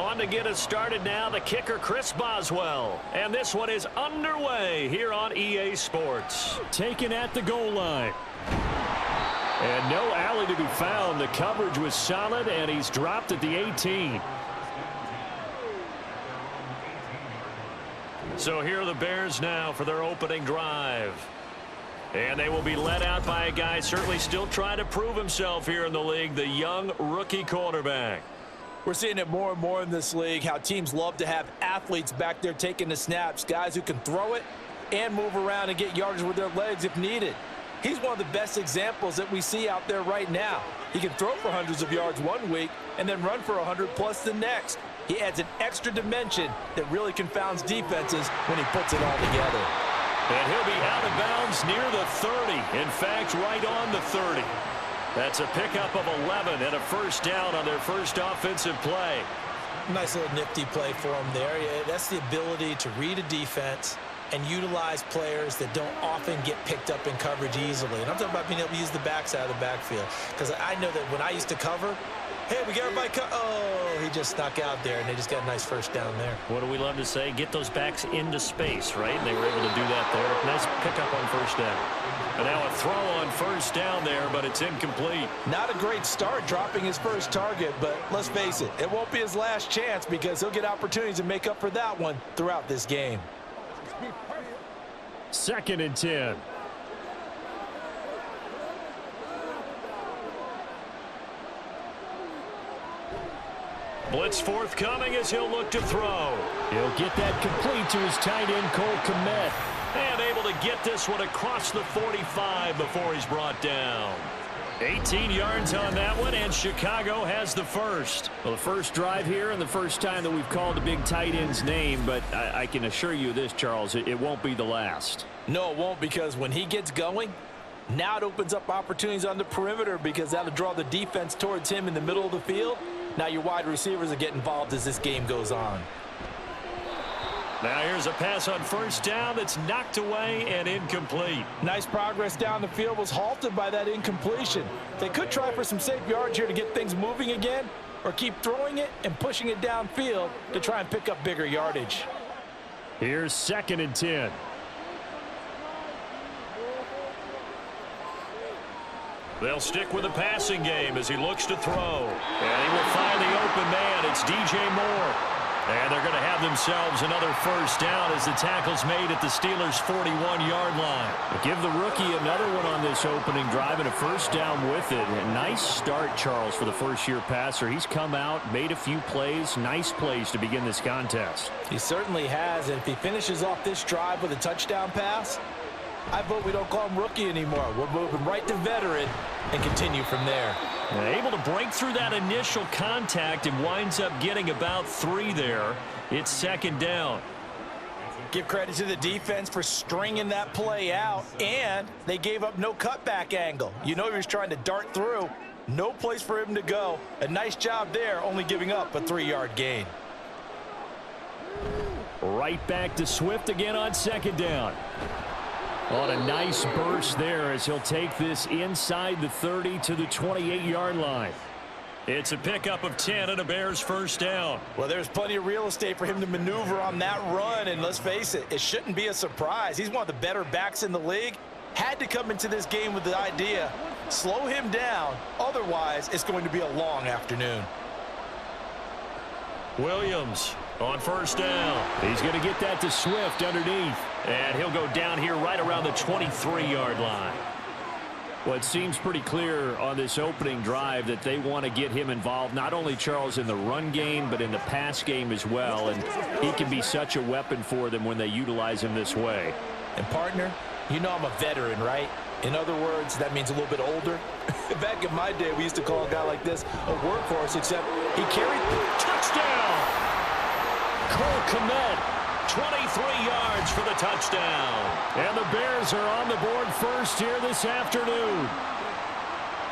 On to get us started now, the kicker, Chris Boswell. And this one is underway here on EA Sports. Taken at the goal line. And no alley to be found. The coverage was solid, and he's dropped at the 18. So here are the Bears now for their opening drive. And they will be led out by a guy certainly still trying to prove himself here in the league, the young rookie quarterback. We're seeing it more and more in this league, how teams love to have athletes back there taking the snaps, guys who can throw it and move around and get yardage with their legs if needed. He's one of the best examples that we see out there right now. He can throw for hundreds of yards one week and then run for 100+ the next. He adds an extra dimension that really confounds defenses when he puts it all together. And he'll be out of bounds near the 30. In fact, right on the 30. That's a pickup of 11 and a first down on their first offensive play. Nice little nifty play for him there. That's the ability to read a defense and utilize players that don't often get picked up in coverage easily. And I'm talking about being able to use the backside of the backfield. Because I know that when I used to cover, hey, we got everybody oh, he just snuck out there, and they just got a nice first down there. What do we love to say? Get those backs into space, right? And they were able to do that there. Nice pickup on first down. And now a throw on first down there, but it's incomplete. Not a great start dropping his first target, but let's face it, it won't be his last chance because he'll get opportunities to make up for that one throughout this game. 2nd and 10. Blitz forthcoming as he'll look to throw. He'll get that complete to his tight end, Cole Kmet. And able to get this one across the 45 before he's brought down. 18 yards on that one, and Chicago has the first. Well, the first drive here and the first time that we've called a big tight end's name, but I can assure you this, Charles, it won't be the last. No, it won't, because when he gets going, now it opens up opportunities on the perimeter because that'll draw the defense towards him in the middle of the field. Now your wide receivers will get involved as this game goes on. Now here's a pass on first down that's knocked away and incomplete. Nice progress down the field, was halted by that incompletion. They could try for some safe yards here to get things moving again, or keep throwing it and pushing it downfield to try and pick up bigger yardage. Here's 2nd and 10. They'll stick with the passing game as he looks to throw. And he will find the open man. It's DJ Moore. And they're going to have themselves another first down as the tackle's made at the Steelers' 41-yard line. Give the rookie another one on this opening drive and a first down with it. A nice start, Charles, for the first-year passer. He's come out, made a few plays, nice plays to begin this contest. He certainly has, and if he finishes off this drive with a touchdown pass, I vote we don't call him rookie anymore. We're moving right to veteran and continue from there. Able to break through that initial contact and winds up getting about 3 there. It's 2nd down. Give credit to the defense for stringing that play out, and they gave up no cutback angle. You know he was trying to dart through. No place for him to go. A nice job there, only giving up a 3-yard gain. Right back to Swift again on 2nd down. On a nice burst there as he'll take this inside the 30 to the 28-yard line. It's a pickup of 10 and a Bears first down. Well, there's plenty of real estate for him to maneuver on that run, and let's face it, it shouldn't be a surprise. He's one of the better backs in the league. Had to come into this game with the idea, slow him down, otherwise it's going to be a long afternoon. Williams on first down. He's going to get that to Swift underneath. And he'll go down here right around the 23-yard line. Well, it seems pretty clear on this opening drive that they want to get him involved, not only, Charles, in the run game, but in the pass game as well. And he can be such a weapon for them when they utilize him this way. And, partner, you know I'm a veteran, right? In other words, that means a little bit older. Back in my day, we used to call a guy like this a workhorse, except he carried touchdown. Cole Kmet, 23 yards for the touchdown. And the Bears are on the board first here this afternoon.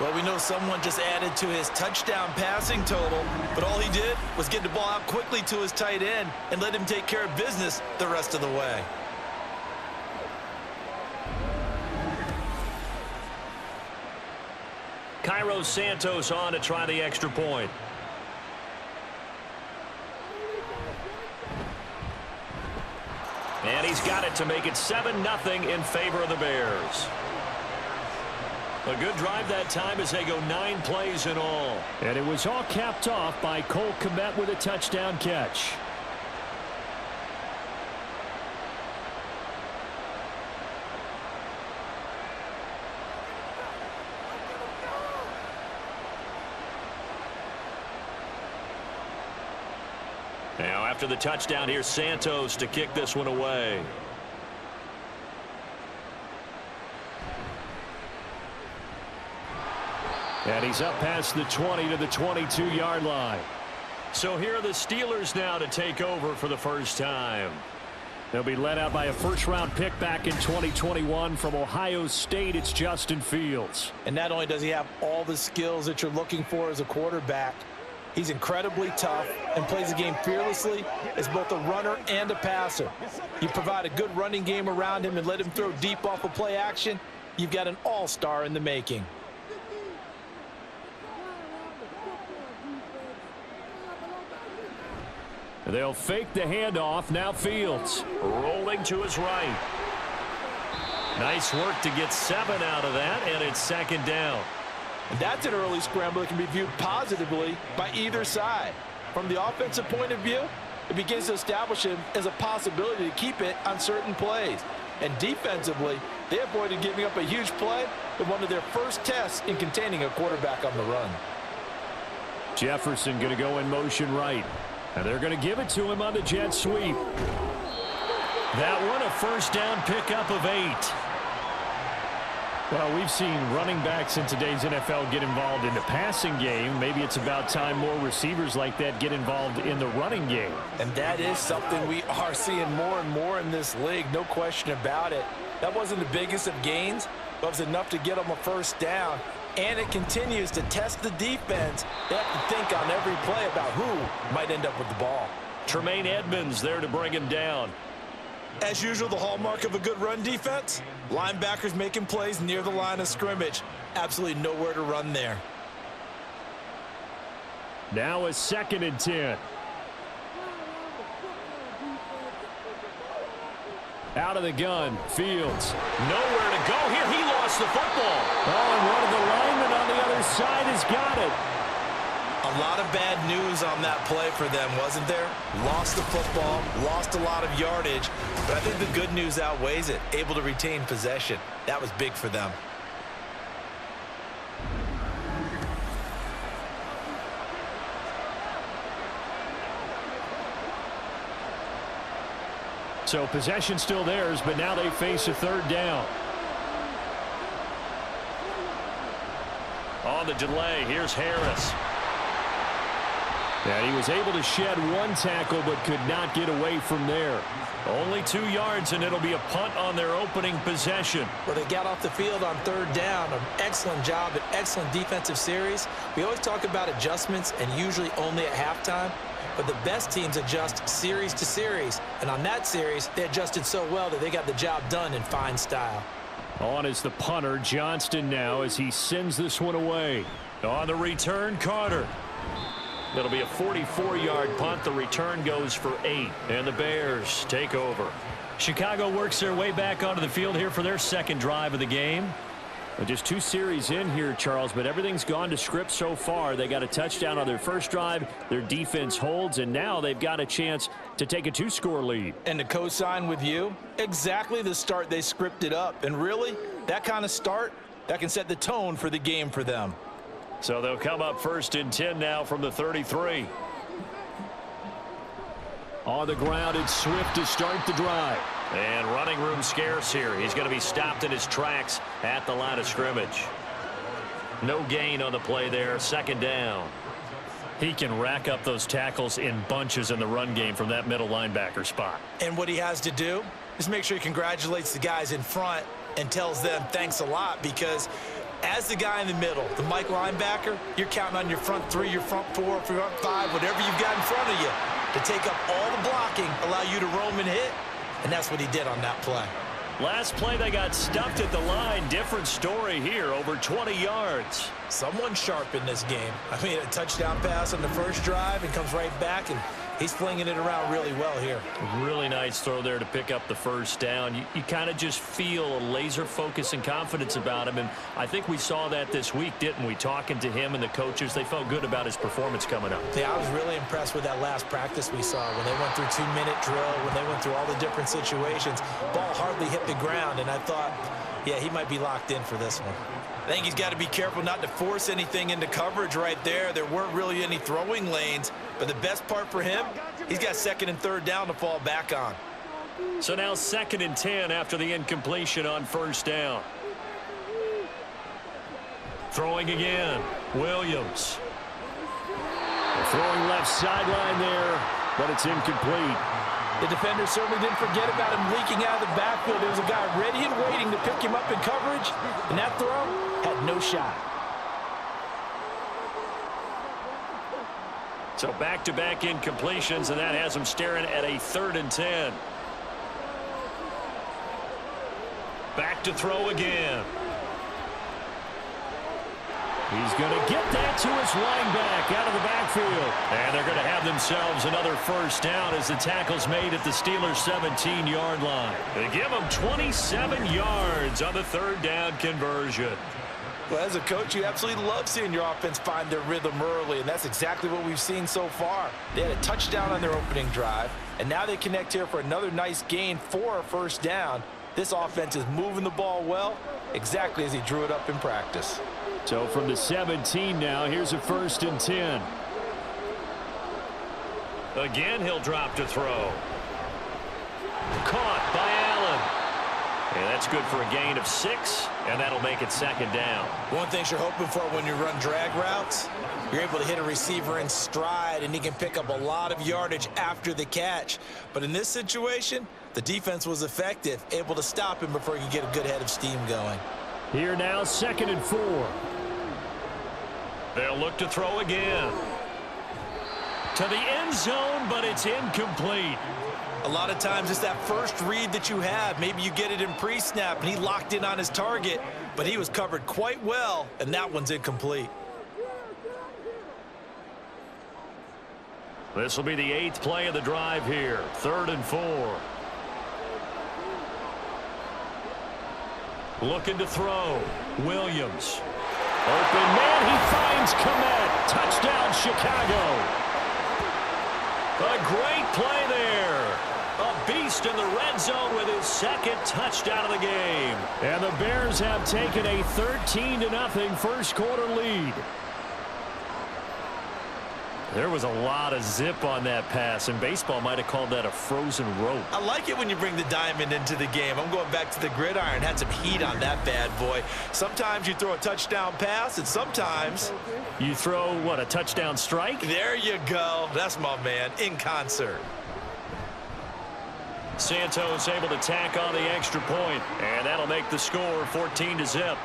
Well, we know someone just added to his touchdown passing total, but all he did was get the ball out quickly to his tight end and let him take care of business the rest of the way. Cairo Santos on to try the extra point. And he's got it to make it 7-0 in favor of the Bears. A good drive that time as they go 9 plays in all. And it was all capped off by Cole Kmet with a touchdown catch. Now after the touchdown, here's Santos to kick this one away. And he's up past the 20 to the 22-yard line. So here are the Steelers now to take over for the first time. They'll be led out by a first-round pick back in 2021 from Ohio State. It's Justin Fields. And not only does he have all the skills that you're looking for as a quarterback, he's incredibly tough and plays the game fearlessly as both a runner and a passer. You provide a good running game around him and let him throw deep off of play action, you've got an all-star in the making. They'll fake the handoff. Now Fields. Rolling to his right. Nice work to get 7 out of that, and it's second down. And that's an early scramble that can be viewed positively by either side. From the offensive point of view, it begins to establish him as a possibility to keep it on certain plays. And defensively, they avoided giving up a huge play in one of their first tests in containing a quarterback on the run. Jefferson going to go in motion right. And they're going to give it to him on the jet sweep. That one a first down pickup of 8. Well, we've seen running backs in today's NFL get involved in the passing game. Maybe it's about time more receivers like that get involved in the running game. And that is something we are seeing more and more in this league, no question about it. That wasn't the biggest of gains, but it was enough to get them a first down. And it continues to test the defense. They have to think on every play about who might end up with the ball. Tremaine Edmonds there to bring him down. As usual, the hallmark of a good run defense, linebackers making plays near the line of scrimmage. Absolutely nowhere to run there. Now a 2nd and 10. Out of the gun, Fields. Nowhere to go here. He lost the football. Oh, and one of the linemen on the other side has got it. A lot of bad news on that play for them, wasn't there? Lost the football, lost a lot of yardage, but I think the good news outweighs it. Able to retain possession. That was big for them. So possession still theirs, but now they face a 3rd down. On the delay, here's Harris. And he was able to shed 1 tackle, but could not get away from there. Only 2 yards, and it'll be a punt on their opening possession. Well, they got off the field on 3rd down. An excellent job, an excellent defensive series. We always talk about adjustments, and usually only at halftime. But the best teams adjust series to series. And on that series, they adjusted so well that they got the job done in fine style. On is the punter, Johnston, now as he sends this one away. On the return, Carter. It'll be a 44-yard punt. The return goes for 8. And the Bears take over. Chicago works their way back onto the field here for their 2nd drive of the game. Well, just 2 series in here, Charles, but everything's gone to script so far. They got a touchdown on their first drive. Their defense holds, and now they've got a chance to take a 2-score lead. And to co-sign with you, exactly the start they scripted up. And really, that kind of start, that can set the tone for the game for them. So they'll come up 1st and 10 now from the 33. On the ground, it's Swift to start the drive. And running room scarce here. He's going to be stopped in his tracks at the line of scrimmage. No gain on the play there. 2nd down. He can rack up those tackles in bunches in the run game from that middle linebacker spot. And what he has to do is make sure he congratulates the guys in front and tells them thanks a lot, because as the guy in the middle, the Mike linebacker, you're counting on your front 3, your front 4, front 5, whatever you've got in front of you to take up all the blocking, allow you to roam and hit. And that's what he did on that play. Last play, they got stuffed at the line. Different story here, over 20 yards. Someone sharp in this game. I mean, a touchdown pass on the first drive and comes right back and He's flinging it around really well here. Really nice throw there to pick up the first down. You kind of just feel a laser focus and confidence about him, and I think we saw that this week, didn't we? Talking to him and the coaches, they felt good about his performance coming up. Yeah, I was really impressed with that last practice we saw when they went through 2-minute drill, when they went through all the different situations. Ball hardly hit the ground, and I thought, yeah, he might be locked in for this one. I think he's got to be careful not to force anything into coverage right there. There weren't really any throwing lanes, but the best part for him, he's got 2nd and 3rd down to fall back on. So now 2nd and 10 after the incompletion on 1st down. Throwing again, Williams. Throwing left sideline there, but it's incomplete. The defender certainly didn't forget about him leaking out of the backfield. There was a guy ready and waiting to pick him up in coverage, and that throw had no shot. So back-to-back incompletions, and that has him staring at a 3rd and 10. Back to throw again. He's going to get that to his linebacker out of the backfield. And they're going to have themselves another 1st down as the tackle's made at the Steelers' 17-yard line. They give them 27 yards on the 3rd down conversion. Well, as a coach, you absolutely love seeing your offense find their rhythm early, and that's exactly what we've seen so far. They had a touchdown on their opening drive, and now they connect here for another nice gain for a 1st down. This offense is moving the ball well, exactly as he drew it up in practice. So from the 17 now, here's a 1st and 10. Again, he'll drop to throw. Caught by Allen. And that's good for a gain of 6, and that'll make it 2nd down. One thing you're hoping for when you run drag routes, you're able to hit a receiver in stride, and he can pick up a lot of yardage after the catch. But in this situation, the defense was effective, able to stop him before he could get a good head of steam going. Here now, 2nd and 4. They'll look to throw again. To the end zone, but it's incomplete. A lot of times it's that first read that you have. Maybe you get it in pre-snap, and he locked in on his target, but he was covered quite well, and that one's incomplete. This will be the 8th play of the drive here. 3rd and 4. Looking to throw. Williams. Open man, he finds Komet. Touchdown, Chicago. A great play there. A beast in the red zone with his 2nd touchdown of the game. And the Bears have taken a 13-0 first quarter lead. There was a lot of zip on that pass, and baseball might have called that a frozen rope. I like it when you bring the diamond into the game. I'm going back to the gridiron. Had some heat on that bad boy. Sometimes you throw a touchdown pass, and sometimes you throw, what, a touchdown strike? There you go. That's my man, in concert. Santos able to tack on the extra point, and that'll make the score 14-0.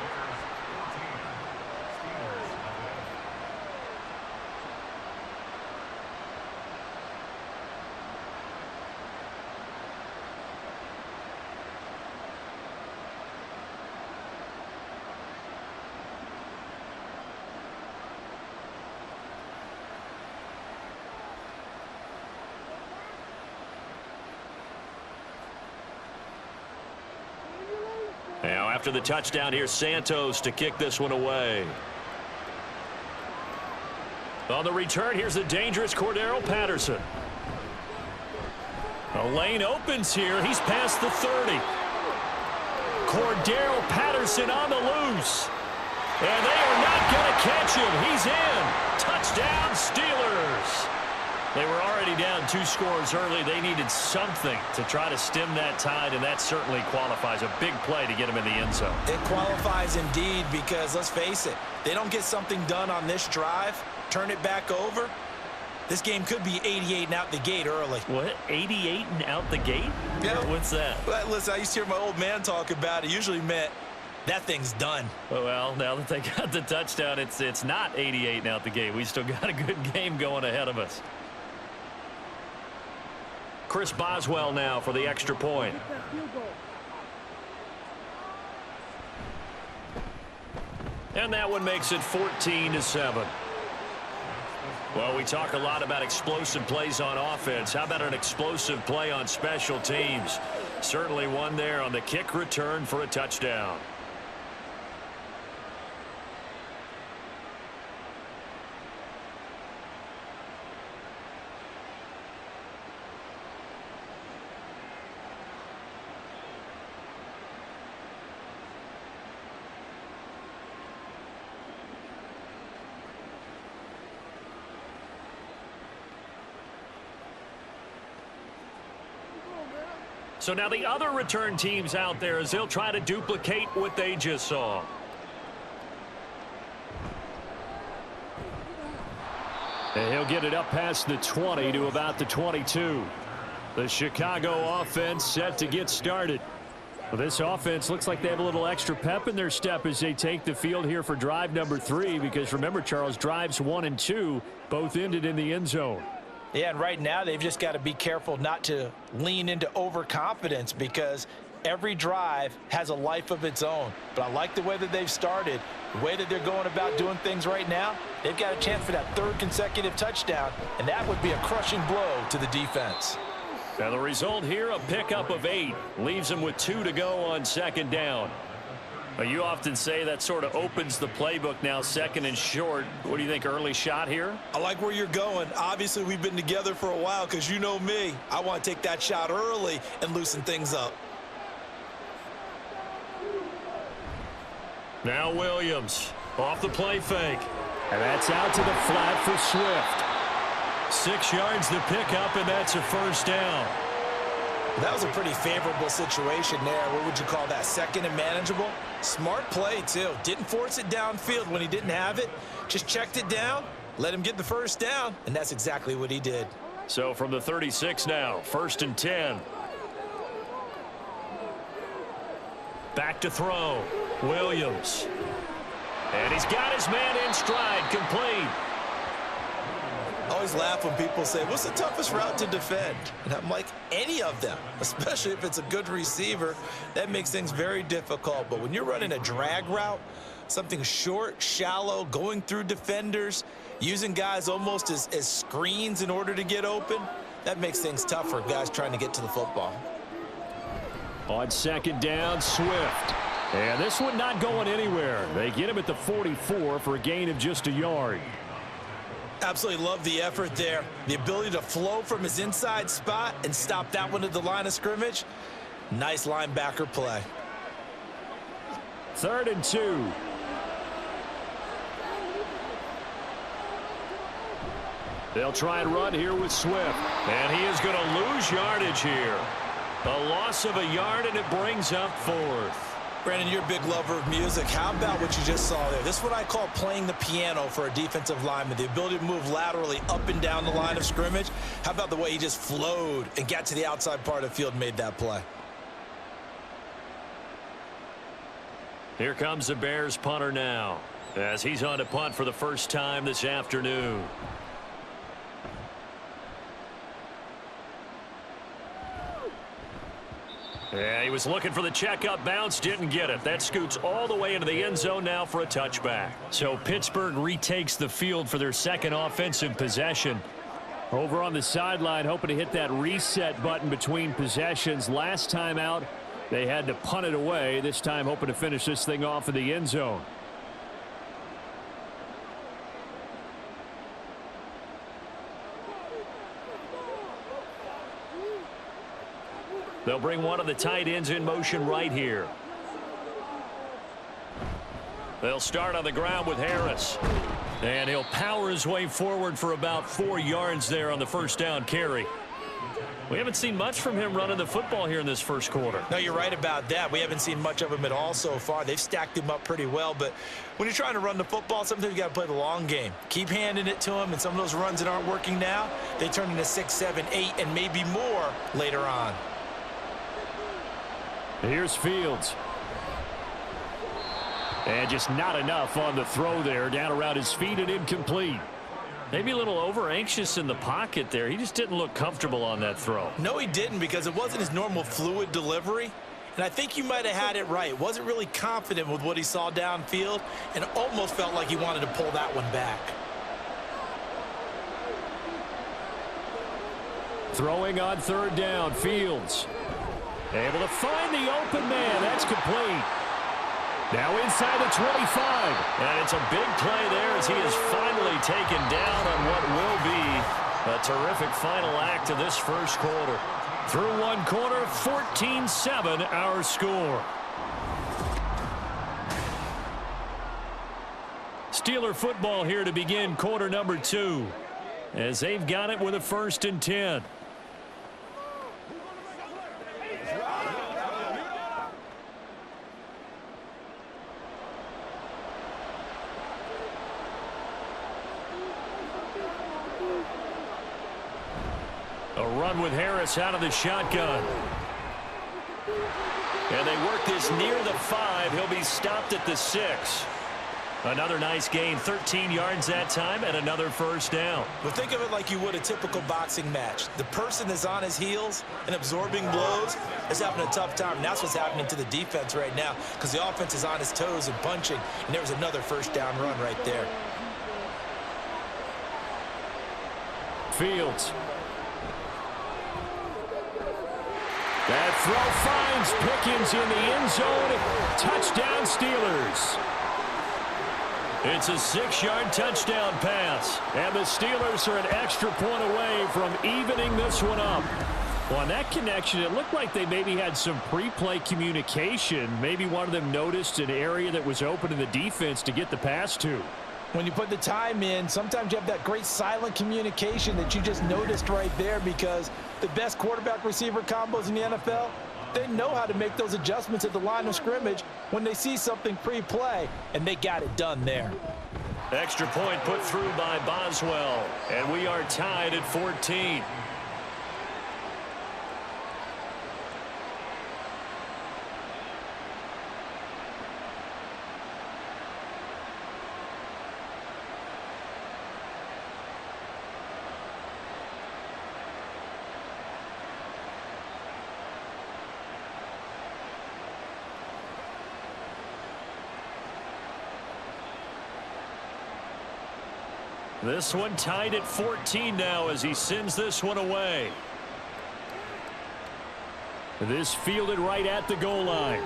Now, after the touchdown, here's Santos to kick this one away. On the return, here's the dangerous Cordero Patterson. A lane opens here. He's past the 30. Cordero Patterson on the loose. And they are not going to catch him. He's in. Touchdown, Steelers. They were already down 2 scores early. They needed something to try to stem that tide, and that certainly qualifies. A big play to get them in the end zone. It qualifies indeed because, let's face it, they don't get something done on this drive, turn it back over, this game could be 88 and out the gate early. What? 88 and out the gate? Yeah. What's that? Well, listen, I used to hear my old man talk about it. Usually meant that thing's done. Well, now that they got the touchdown, it's not 88 and out the gate. We still got a good game going ahead of us. Chris Boswell now for the extra point. And that one makes it 14-7. Well, we talk a lot about explosive plays on offense. How about an explosive play on special teams? Certainly one there on the kick return for a touchdown. So now the other return teams out there as they'll try to duplicate what they just saw. And he'll get it up past the 20 to about the 22. The Chicago offense set to get started. Well, this offense looks like they have a little extra pep in their step as they take the field here for drive number 3, because remember, Charles, drives 1 and 2 both ended in the end zone. Yeah, and right now they've just got to be careful not to lean into overconfidence, because every drive has a life of its own. But I like the way that they've started, the way that they're going about doing things right now. They've got a chance for that 3rd consecutive touchdown, and that would be a crushing blow to the defense. Now the result here, a pickup of 8. Leaves them with 2 to go on 2nd down. Well, you often say that sort of opens the playbook now, 2nd and short. What do you think, early shot here? I like where you're going. Obviously, we've been together for a while, because you know me. I want to take that shot early and loosen things up. Now Williams off the play fake. And that's out to the flat for Swift. 6 yards the pickup, and that's a 1st down. That was a pretty favorable situation there. What would you call that? 2nd and manageable? Smart play, too. Didn't force it downfield when he didn't have it. Just checked it down, let him get the 1st down, and that's exactly what he did. So from the 36 now, 1st and 10. Back to throw. Williams. And he's got his man in stride, complete. I always laugh when people say, what's the toughest route to defend? And I'm like, any of them, especially if it's a good receiver. That makes things very difficult. But when you're running a drag route, something short, shallow, going through defenders, using guys almost as screens in order to get open, that makes things tough for guys trying to get to the football. On 2nd down, Swift. And this one not going anywhere. They get him at the 44 for a gain of just a yard. Absolutely love the effort there. The ability to flow from his inside spot and stop that one at the line of scrimmage. Nice linebacker play. 3rd and 2. They'll try and run here with Swift. And he is going to lose yardage here. A loss of a yard, and it brings up 4th. Brandon, you're a big lover of music. How about what you just saw there? This is what I call playing the piano for a defensive lineman. The ability to move laterally up and down the line of scrimmage. How about the way he just flowed and got to the outside part of the field and made that play? Here comes the Bears punter now, as he's on to punt for the first time this afternoon. Yeah, he was looking for the checkup bounce, didn't get it. That scoots all the way into the end zone now for a touchback. So Pittsburgh retakes the field for their 2nd offensive possession. Over on the sideline, hoping to hit that reset button between possessions. Last time out, they had to punt it away. This time hoping to finish this thing off in the end zone. They'll bring one of the tight ends in motion right here. They'll start on the ground with Harris. And he'll power his way forward for about 4 yards there on the 1st down carry. We haven't seen much from him running the football here in this 1st quarter. No, you're right about that. We haven't seen much of him at all so far. They've stacked him up pretty well. But when you're trying to run the football, sometimes you got to play the long game. Keep handing it to him, and some of those runs that aren't working now, they turn into 6, 7, 8, and maybe more later on. Here's Fields. And just not enough on the throw there. Down around his feet and incomplete. Maybe a little over-anxious in the pocket there. He just didn't look comfortable on that throw. No, he didn't, because it wasn't his normal fluid delivery. And I think you might have had it right. Wasn't really confident with what he saw downfield and almost felt like he wanted to pull that one back. Throwing on third down, Fields. Able to find the open man. That's complete. Now inside the 25. And it's a big play there as he is finally taken down on what will be a terrific final act of this first quarter. Through one quarter, 14-7 our score. Steeler football here to begin quarter number 2 as they've got it with a 1st and 10. A run with Harris out of the shotgun. And they work this near the 5. He'll be stopped at the 6. Another nice gain, 13 yards that time, and another first down. But think of it like you would a typical boxing match. The person is on his heels and absorbing blows is having a tough time. And that's what's happening to the defense right now because the offense is on his toes and punching. And there was another first down run right there. Fields. That throw finds Pickens in the end zone. Touchdown, Steelers. It's a 6-yard touchdown pass. And the Steelers are an extra point away from evening this one up. Well, on that connection, it looked like they maybe had some pre-play communication. Maybe one of them noticed an area that was open in the defense to get the pass to. When you put the time in, sometimes you have that great silent communication that you just noticed right there because the best quarterback-receiver combos in the NFL, they know how to make those adjustments at the line of scrimmage when they see something pre-play, and they got it done there. Extra point put through by Boswell, and we are tied at 14. This one tied at 14 now as he sends this one away. This fielded right at the goal line.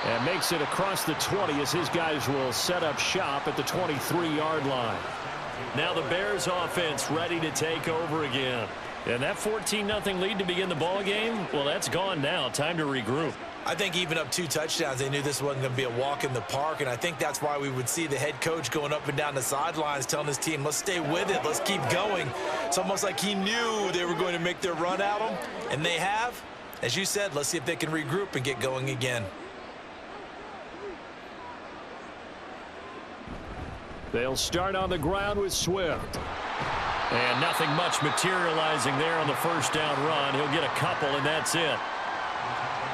And makes it across the 20 as his guys will set up shop at the 23-yard line. Now the Bears offense ready to take over again. And that 14-0 lead to begin the ball game, well, that's gone now. Time to regroup. I think even up 2 touchdowns, they knew this wasn't going to be a walk in the park, and I think that's why we would see the head coach going up and down the sidelines telling his team, let's stay with it, let's keep going. It's almost like he knew they were going to make their run at him, and they have. As you said, let's see if they can regroup and get going again. They'll start on the ground with Swift. And nothing much materializing there on the first down run. He'll get a couple, and that's it.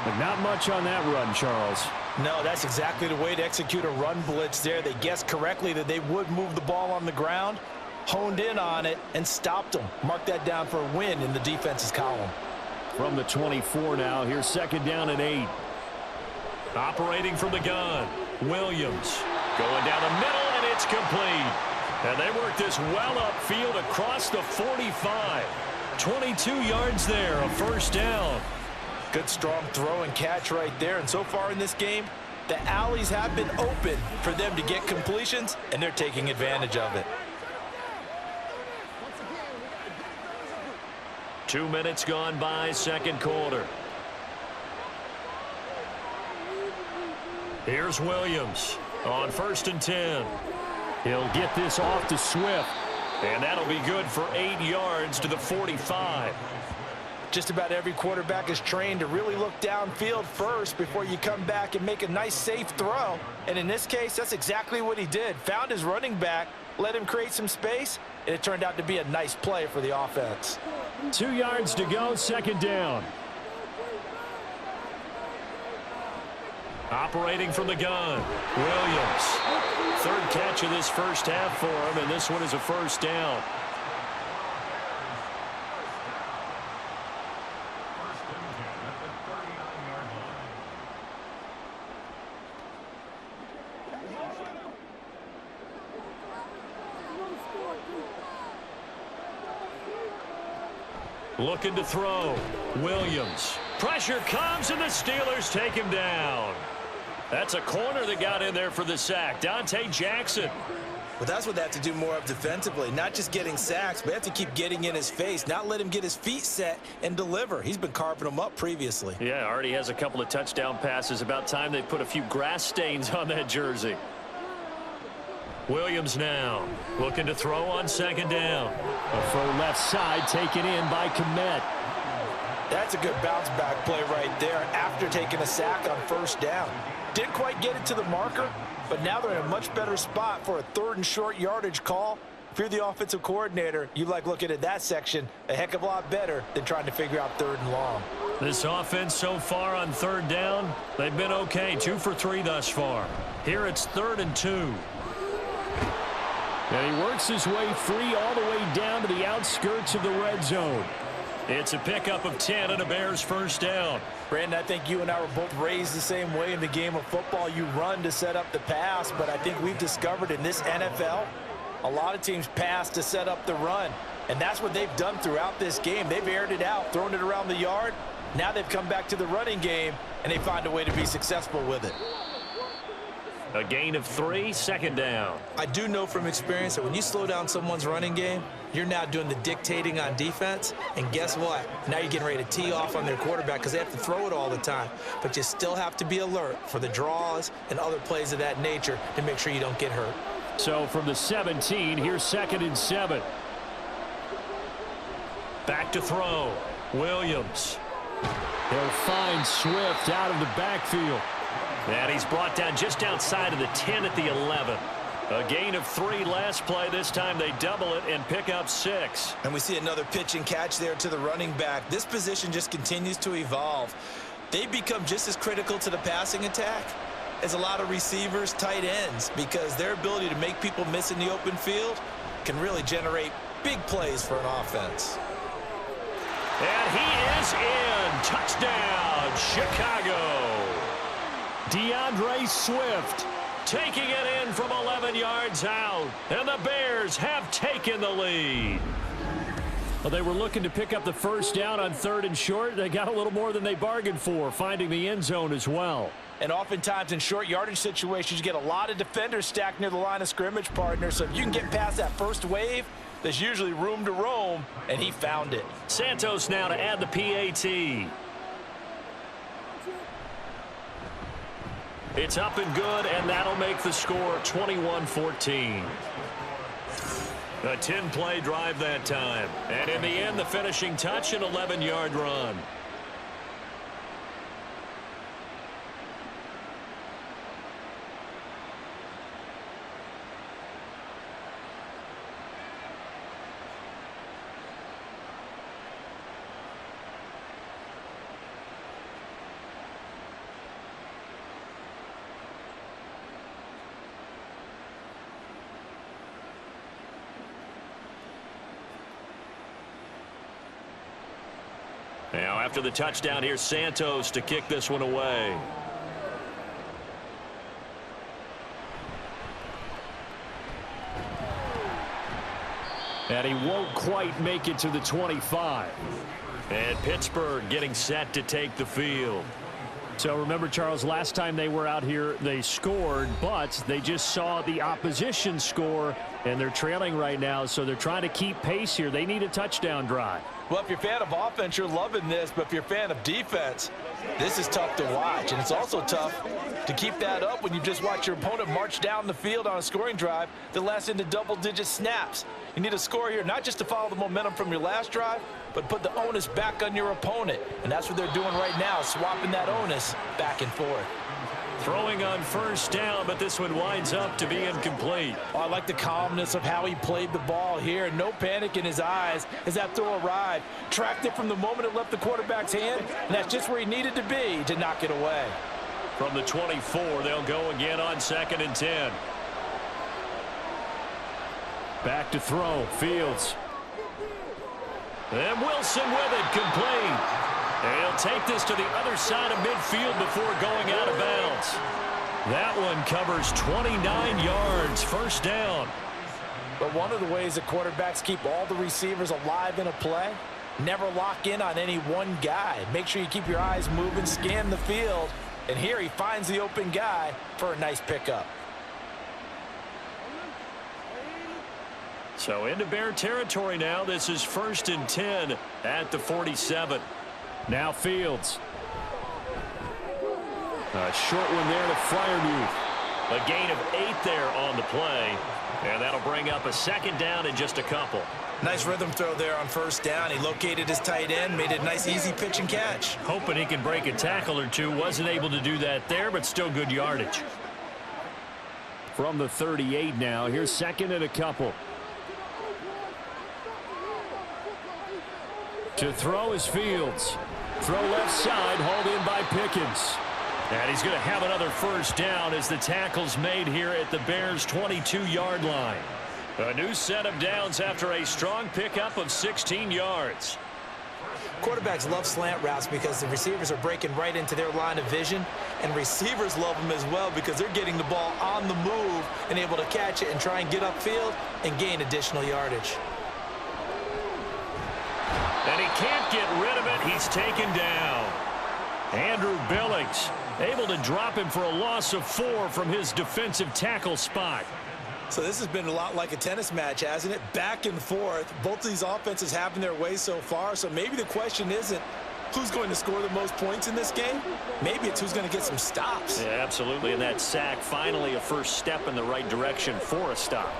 But not much on that run, Charles. No, that's exactly the way to execute a run blitz there. They guessed correctly that they would move the ball on the ground, honed in on it, and stopped them. Mark that down for a win in the defense's column. From the 24 now, here's 2nd down and 8. Operating from the gun, Williams. Going down the middle, and it's complete. And they work this well upfield across the 45. 22 yards there, a first down. Good, strong throw and catch right there. And so far in this game, the alleys have been open for them to get completions, and they're taking advantage of it. 2 minutes gone by, second quarter. Here's Williams on 1st and 10. He'll get this off to Swift. And that'll be good for 8 yards to the 45. Just about every quarterback is trained to really look downfield first before you come back and make a nice, safe throw. And in this case, that's exactly what he did. Found his running back, let him create some space, and it turned out to be a nice play for the offense. 2 yards to go, 2nd down. Operating from the gun, Williams. 3rd catch of this first half for him, and this one is a first down. Looking to throw. Williams. Pressure comes, and the Steelers take him down. That's a corner that got in there for the sack. Dante Jackson. Well, that's what they have to do more of defensively. Not just getting sacks, but they have to keep getting in his face, not let him get his feet set and deliver. He's been carving them up previously. Yeah, already has a couple of touchdown passes. About time they put a few grass stains on that jersey. Williams now looking to throw on second down. A full left side taken in by Kmet. That's a good bounce back play right there after taking a sack on first down. Didn't quite get it to the marker, but now they're in a much better spot for a 3rd and short yardage call. If you're the offensive coordinator, you like looking at that section a heck of a lot better than trying to figure out 3rd and long. This offense so far on 3rd down, they've been okay. 2 for 3 thus far. Here it's 3rd and 2. And he works his way free all the way down to the outskirts of the red zone. It's a pickup of 10 and a Bears first down. Brandon, I think you and I were both raised the same way in the game of football. You run to set up the pass, but I think we've discovered in this NFL, a lot of teams pass to set up the run. And that's what they've done throughout this game. They've aired it out, thrown it around the yard. Now they've come back to the running game, and they find a way to be successful with it. A gain of 3, second down. I do know from experience that when you slow down someone's running game, you're now doing the dictating on defense. And guess what? Now you're getting ready to tee off on their quarterback because they have to throw it all the time. But you still have to be alert for the draws and other plays of that nature to make sure you don't get hurt. So from the 17, here's 2nd and 7. Back to throw. Williams. He'll find Swift out of the backfield. And he's brought down just outside of the 10 at the 11. A gain of 3 last play. This time they double it and pick up 6. And we see another pitch and catch there to the running back. This position just continues to evolve. They become just as critical to the passing attack as a lot of receivers, tight ends, because their ability to make people miss in the open field can really generate big plays for an offense. And he is in. Touchdown, Chicago. DeAndre Swift taking it in from 11 yards out. And the Bears have taken the lead. Well, they were looking to pick up the first down on 3rd and short. They got a little more than they bargained for, finding the end zone as well. And oftentimes in short yardage situations, you get a lot of defenders stacked near the line of scrimmage, partner. So if you can get past that first wave, there's usually room to roam, and he found it. Santos now to add the PAT. It's up and good, and that'll make the score 21-14. A 10-play drive that time. And in the end, the finishing touch, an 11-yard run. Now, after the touchdown, here's Santos to kick this one away. And he won't quite make it to the 25. And Pittsburgh getting set to take the field. So remember, Charles, last time they were out here, they scored, but they just saw the opposition score, and they're trailing right now, so they're trying to keep pace here. They need a touchdown drive. Well, if you're a fan of offense, you're loving this, but if you're a fan of defense, this is tough to watch. And it's also tough to keep that up when you just watch your opponent march down the field on a scoring drive that lasts into double-digit snaps. You need a score here, not just to follow the momentum from your last drive, but put the onus back on your opponent. And that's what they're doing right now, swapping that onus back and forth. Throwing on first down, but this one winds up to be incomplete. Oh, I like the calmness of how he played the ball here. No panic in his eyes as that throw arrived. Tracked it from the moment it left the quarterback's hand, and that's just where he needed to be to knock it away. From the 24, they'll go again on 2nd and 10. Back to throw, Fields. And Wilson with it, complete. And he'll take this to the other side of midfield before going out of bounds. That one covers 29 yards, first down. But one of the ways that quarterbacks keep all the receivers alive in a play Never lock in on any one guy. Make sure you keep your eyes moving, scan the field. And here he finds the open guy for a nice pickup. So into Bear territory now. This is 1st and 10 at the 47. Now Fields. A short one there to Freiermuth. A gain of 8 there on the play. And that'll bring up a 2nd down in just a couple. Nice rhythm throw there on 1st down. He located his tight end, made it a nice easy pitch and catch. Hoping he can break a tackle or two. Wasn't able to do that there, but still good yardage. From the 38 now. Here's 2nd and a couple. To throw is Fields. Throw left side, hauled in by Pickens. And he's going to have another 1st down as the tackle's made here at the Bears' 22-yard line. A new set of downs after a strong pickup of 16 yards. Quarterbacks love slant routes because the receivers are breaking right into their line of vision, and receivers love them as well because they're getting the ball on the move and able to catch it and try and get upfield and gain additional yardage. And he can't get rid of it. He's taken down. Andrew Billings able to drop him for a loss of 4 from his defensive tackle spot. So this has been a lot like a tennis match, hasn't it? Back and forth. Both of these offenses having their way so far. So maybe the question isn't who's going to score the most points in this game. Maybe it's who's going to get some stops. Yeah, absolutely. And that sack, finally a first step in the right direction for a stop.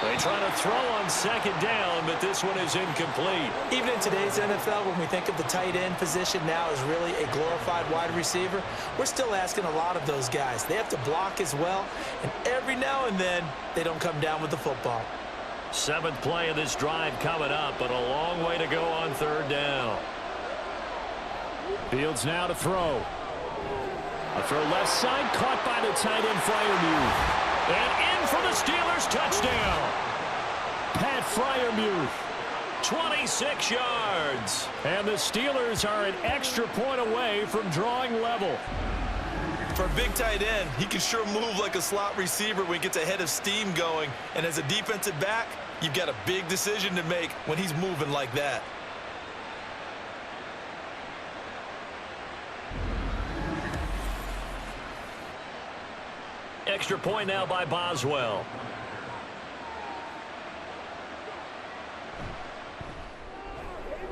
They try to throw on 2nd down, but this one is incomplete. Even in today's NFL, when we think of the tight end position now as really a glorified wide receiver, we're still asking a lot of those guys. They have to block as well, and every now and then, they don't come down with the football. 7th play of this drive coming up, but a long way to go on 3rd down. Fields now to throw. A throw left side, caught by the tight end Freiermuth. And in for the Steelers, touchdown. Pat Freiermuth. 26 yards. And the Steelers are an extra point away from drawing level. For a big tight end, he can sure move like a slot receiver when he gets a head of steam going. And as a defensive back, you've got a big decision to make when he's moving like that. Extra point now by Boswell.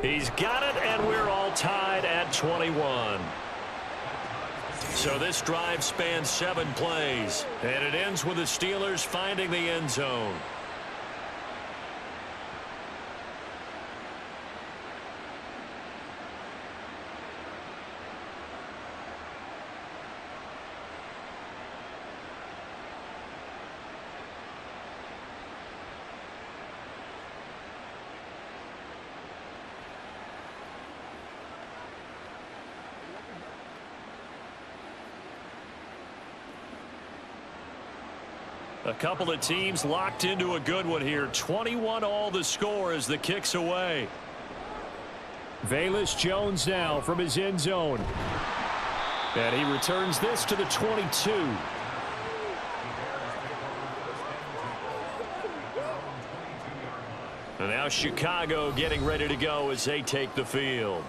He's got it, and we're all tied at 21. So this drive spans 7 plays, and it ends with the Steelers finding the end zone. A couple of teams locked into a good one here. 21 all the score as the kick's away. Velus Jones now from his end zone. And he returns this to the 22. And now Chicago getting ready to go as they take the field.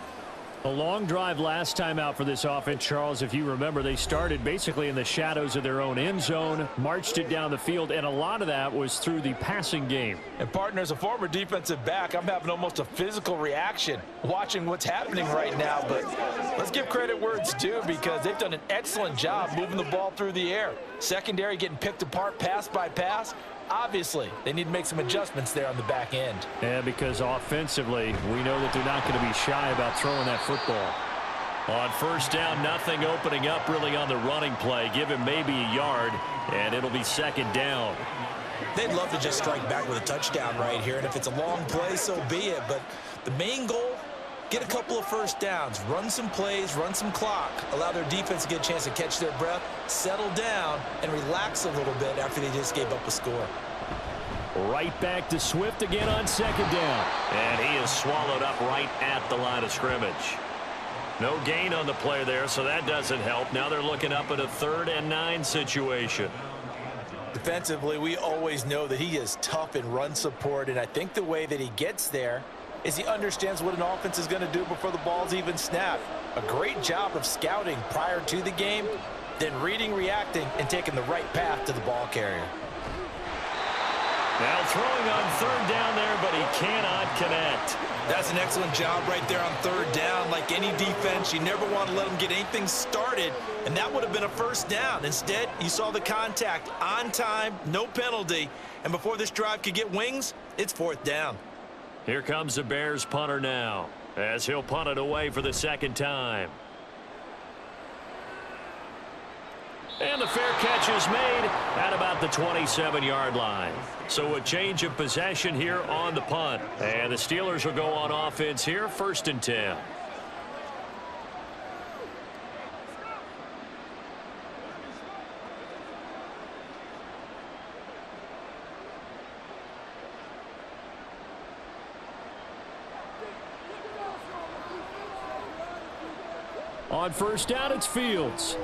A long drive last time out for this offense, Charles. If you remember, they started basically in the shadows of their own end zone, marched it down the field, and a lot of that was through the passing game. And, partner, as a former defensive back, I'm having almost a physical reaction watching what's happening right now. But let's give credit where it's due because they've done an excellent job moving the ball through the air. Secondary getting picked apart pass by pass. Obviously, they need to make some adjustments there on the back end. Yeah, because offensively, we know that they're not going to be shy about throwing that football. On 1st down, nothing opening up really on the running play. Give him maybe a yard, and it'll be 2nd down. They'd love to just strike back with a touchdown right here, and if it's a long play, so be it. But the main goal, get a couple of 1st downs, run some plays, run some clock, allow their defense to get a chance to catch their breath, settle down, and relax a little bit after they just gave up a score. Right back to Swift again on 2nd down. And he is swallowed up right at the line of scrimmage. No gain on the play there, so that doesn't help. Now they're looking up at a 3rd and 9 situation. Defensively, we always know that he is tough in run support, and I think the way that he gets there is he understands what an offense is going to do before the ball's even snapped. A great job of scouting prior to the game, then reading, reacting, and taking the right path to the ball carrier. Now throwing on third down there, but he cannot connect. That's an excellent job right there on third down. Like any defense, you never want to let them get anything started, and that would have been a first down. Instead, you saw the contact on time, no penalty, and before this drive could get wings, it's fourth down. Here comes the Bears punter now, as he'll punt it away for the second time. And the fair catch is made at about the 27-yard line. So a change of possession here on the punt. And the Steelers will go on offense here, 1st and 10. On first down, it's Fields.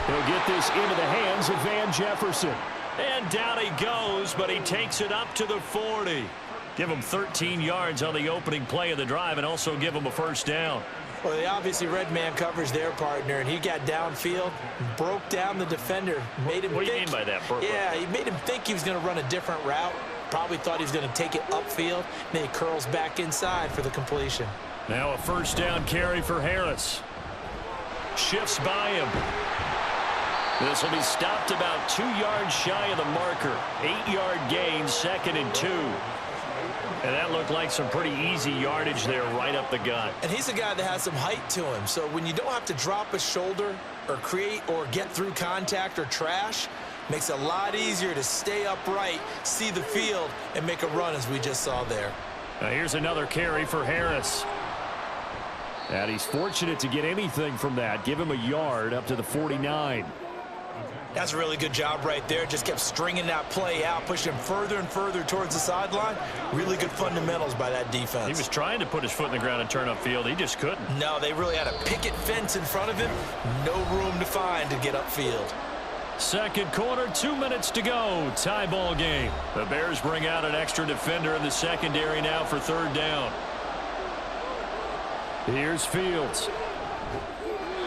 He'll get this into the hands of Van Jefferson. And down he goes, but he takes it up to the 40. Give him 13 yards on the opening play of the drive and also give him a first down. Well, they obviously red man covers their partner, and he got downfield, broke down the defender, made him What do you think, mean by that, Burke? Yeah, he made him think he was going to run a different route. Probably thought he was going to take it upfield. Then he curls back inside for the completion. Now a first down carry for Harris. Shifts by him. This will be stopped about 2 yards shy of the marker. 8-yard gain, 2nd and 2. And that looked like some pretty easy yardage there right up the gut. And he's a guy that has some height to him. So when you don't have to drop a shoulder or create or get through contact or trash, makes it a lot easier to stay upright, see the field, and make a run as we just saw there. Now here's another carry for Harris. And he's fortunate to get anything from that. Give him a yard up to the 49. That's a really good job right there. Just kept stringing that play out, pushing him further and further towards the sideline. Really good fundamentals by that defense. He was trying to put his foot in the ground and turn upfield. He just couldn't. No, they really had a picket fence in front of him. No room to find to get upfield. Second quarter, 2 minutes to go. Tie ball game. The Bears bring out an extra defender in the secondary now for third down. Here's Fields.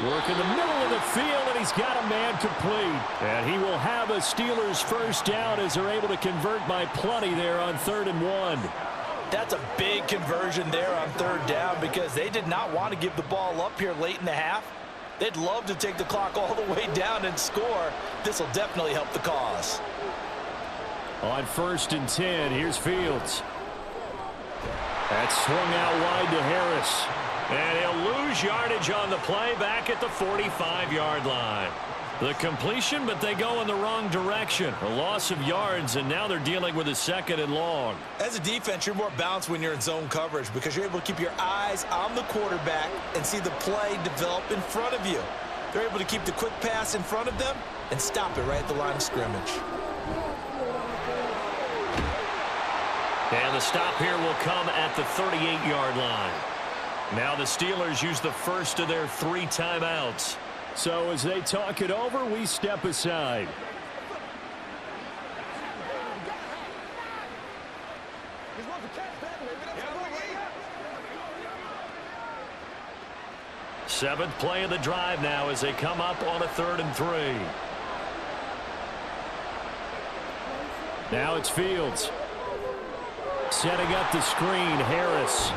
Work in the middle of the field, and he's got a man complete. And he will have a Steelers first down as they're able to convert by plenty there on 3rd and 1. That's a big conversion there on third down because they did not want to give the ball up here late in the half. They'd love to take the clock all the way down and score. This will definitely help the cause. On 1st and 10, here's Fields. That's swung out wide to Harris. And he'll lose yardage on the play back at the 45-yard line. The completion, but they go in the wrong direction. A loss of yards, and now they're dealing with a 2nd and long. As a defense, you're more balanced when you're in zone coverage because you're able to keep your eyes on the quarterback and see the play develop in front of you. They're able to keep the quick pass in front of them and stop it right at the line of scrimmage. And the stop here will come at the 38-yard line. Now the Steelers use the first of their 3 timeouts. So as they talk it over, we step aside. Seventh play of the drive now as they come up on a 3rd and 3. Now it's Fields. Setting up the screen, Harris.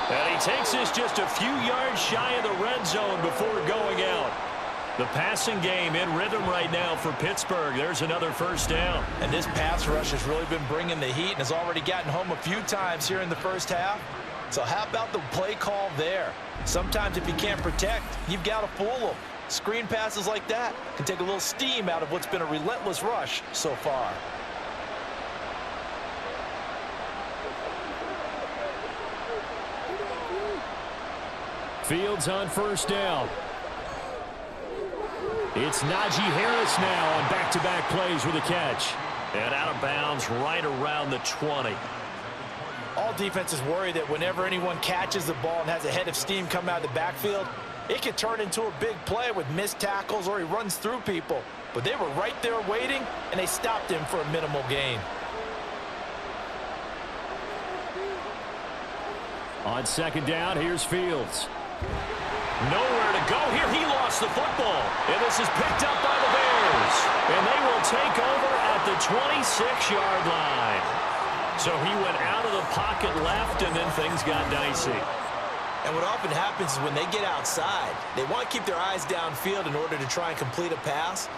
And he takes this just a few yards shy of the red zone before going out. The passing game in rhythm right now for Pittsburgh. There's another first down. And this pass rush has really been bringing the heat and has already gotten home a few times here in the first half. So how about the play call there? Sometimes if you can't protect, you've got to fool them. Screen passes like that can take a little steam out of what's been a relentless rush so far. Fields on first down. It's Najee Harris now on back-to-back plays with a catch. And out of bounds right around the 20. All defenses worry that whenever anyone catches the ball and has a head of steam come out of the backfield, it could turn into a big play with missed tackles or he runs through people. But they were right there waiting, and they stopped him for a minimal gain. On second down, here's Fields. Nowhere to go here. He lost the football. And this is picked up by the Bears. And they will take over at the 26-yard line. So he went out of the pocket left, and then things got dicey. And what often happens is when they get outside, they want to keep their eyes downfield in order to try and complete a pass.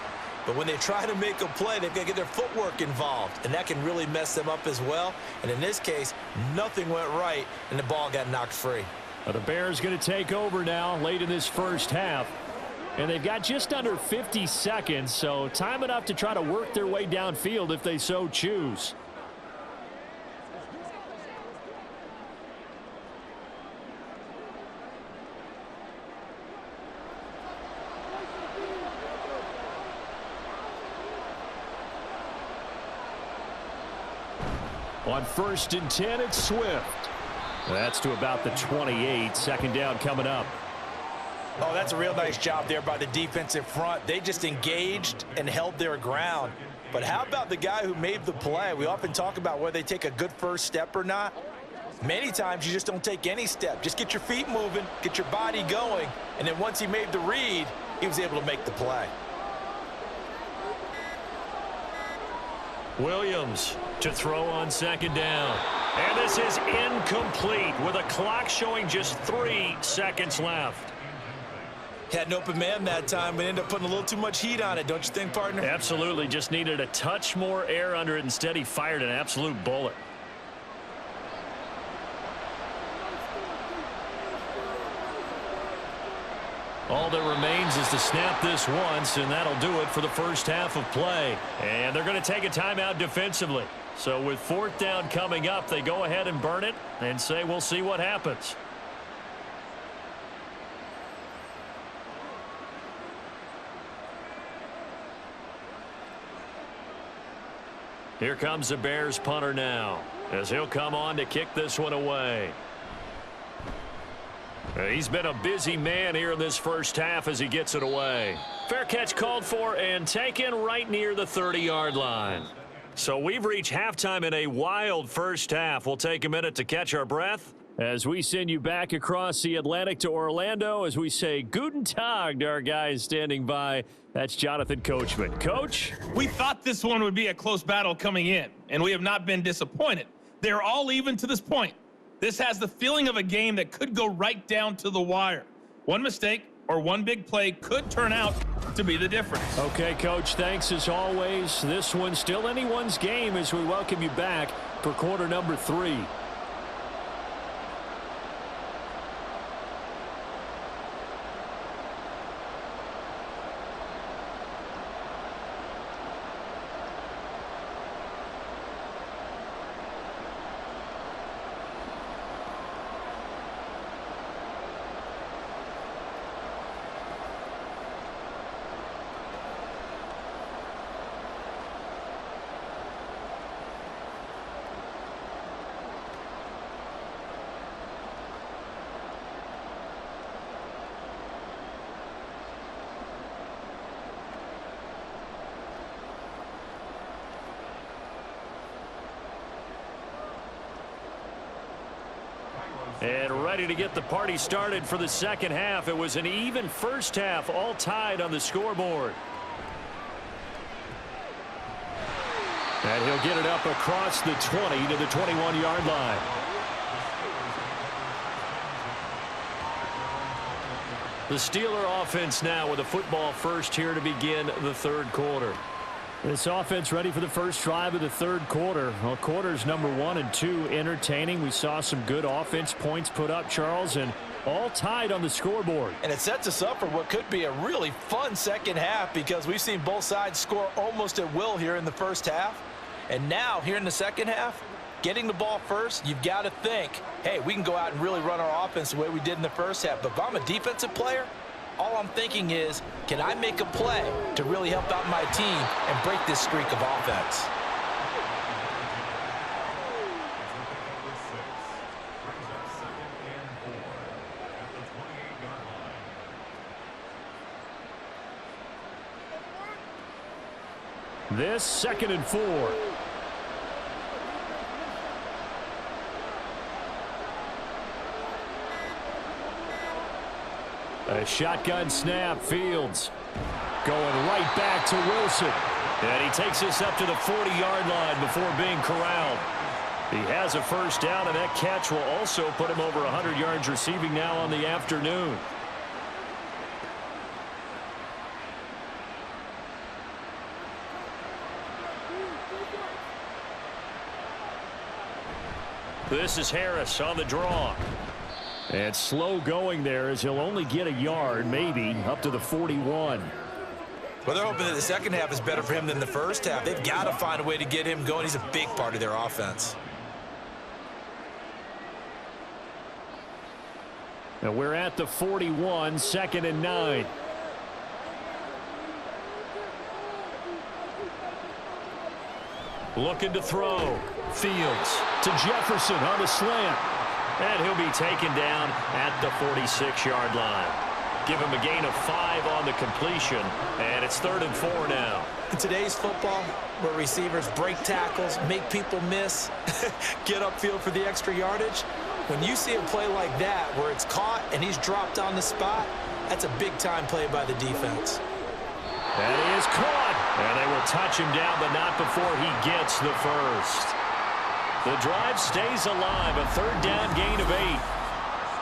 But when they try to make a play, they've got to get their footwork involved, and that can really mess them up as well. And in this case, nothing went right, and the ball got knocked free. Well, the Bears going to take over now late in this first half. And they've got just under 50 seconds, so time enough to try to work their way downfield if they so choose. On 1st and 10, it's Swift. That's to about the 28. Second down coming up. Oh, that's a real nice job there by the defensive front. They just engaged and held their ground. But how about the guy who made the play? We often talk about whether they take a good first step or not. Many times you just don't take any step. Just get your feet moving, get your body going, and then once he made the read, he was able to make the play. Williams to throw on second down. And this is incomplete with a clock showing just 3 seconds left. Had an open man that time, but ended up putting a little too much heat on it, don't you think, partner? Absolutely. Just needed a touch more air under it. Instead, he fired an absolute bullet. All that remains is to snap this once, and that'll do it for the first half of play. And they're going to take a timeout defensively. So with 4th down coming up, they go ahead and burn it and say we'll see what happens. Here comes the Bears punter now as he'll come on to kick this one away. He's been a busy man here in this first half as he gets it away. Fair catch called for and taken right near the 30-yard line. So we've reached halftime in a wild first half. We'll take a minute to catch our breath as we send you back across the Atlantic to Orlando as we say Guten Tag to our guys standing by. That's Jonathan Coachman. Coach? We thought this one would be a close battle coming in, and we have not been disappointed. They're all even to this point. This has the feeling of a game that could go right down to the wire. One mistake or one big play could turn out to be the difference. Okay, Coach, thanks as always. This one's still anyone's game as we welcome you back for quarter number 3. And ready to get the party started for the second half. It was an even first half, all tied on the scoreboard. And he'll get it up across the 20 to the 21-yard line. The Steeler offense now with a football first here to begin the third quarter. This offense ready for the first drive of the third quarter. Well, quarters number 1 and 2 entertaining. We saw some good offense points put up, Charles, and all tied on the scoreboard. And it sets us up for what could be a really fun second half because we've seen both sides score almost at will here in the first half. And now here in the second half, getting the ball first, you've got to think, hey, we can go out and really run our offense the way we did in the first half. But if I'm a defensive player, all I'm thinking is, can I make a play to really help out my team and break this streak of offense? This 2nd and 4. A shotgun snap. Fields going right back to Wilson. And he takes us up to the 40-yard line before being corralled. He has a first down, and that catch will also put him over 100 yards receiving now on the afternoon. This is Harris on the draw. And slow going there as he'll only get a yard, maybe, up to the 41. Well, they're hoping that the second half is better for him than the first half. They've got to find a way to get him going. He's a big part of their offense. Now we're at the 41, 2nd and 9. Looking to throw. Fields to Jefferson on the slant. And he'll be taken down at the 46-yard line. Give him a gain of 5 on the completion, and it's 3rd and 4 now. In today's football, where receivers break tackles, make people miss, get upfield for the extra yardage, when you see a play like that where it's caught and he's dropped on the spot, that's a big-time play by the defense. That is caught, and they will touch him down, but not before he gets the first. The drive stays alive, a 3rd down gain of 8.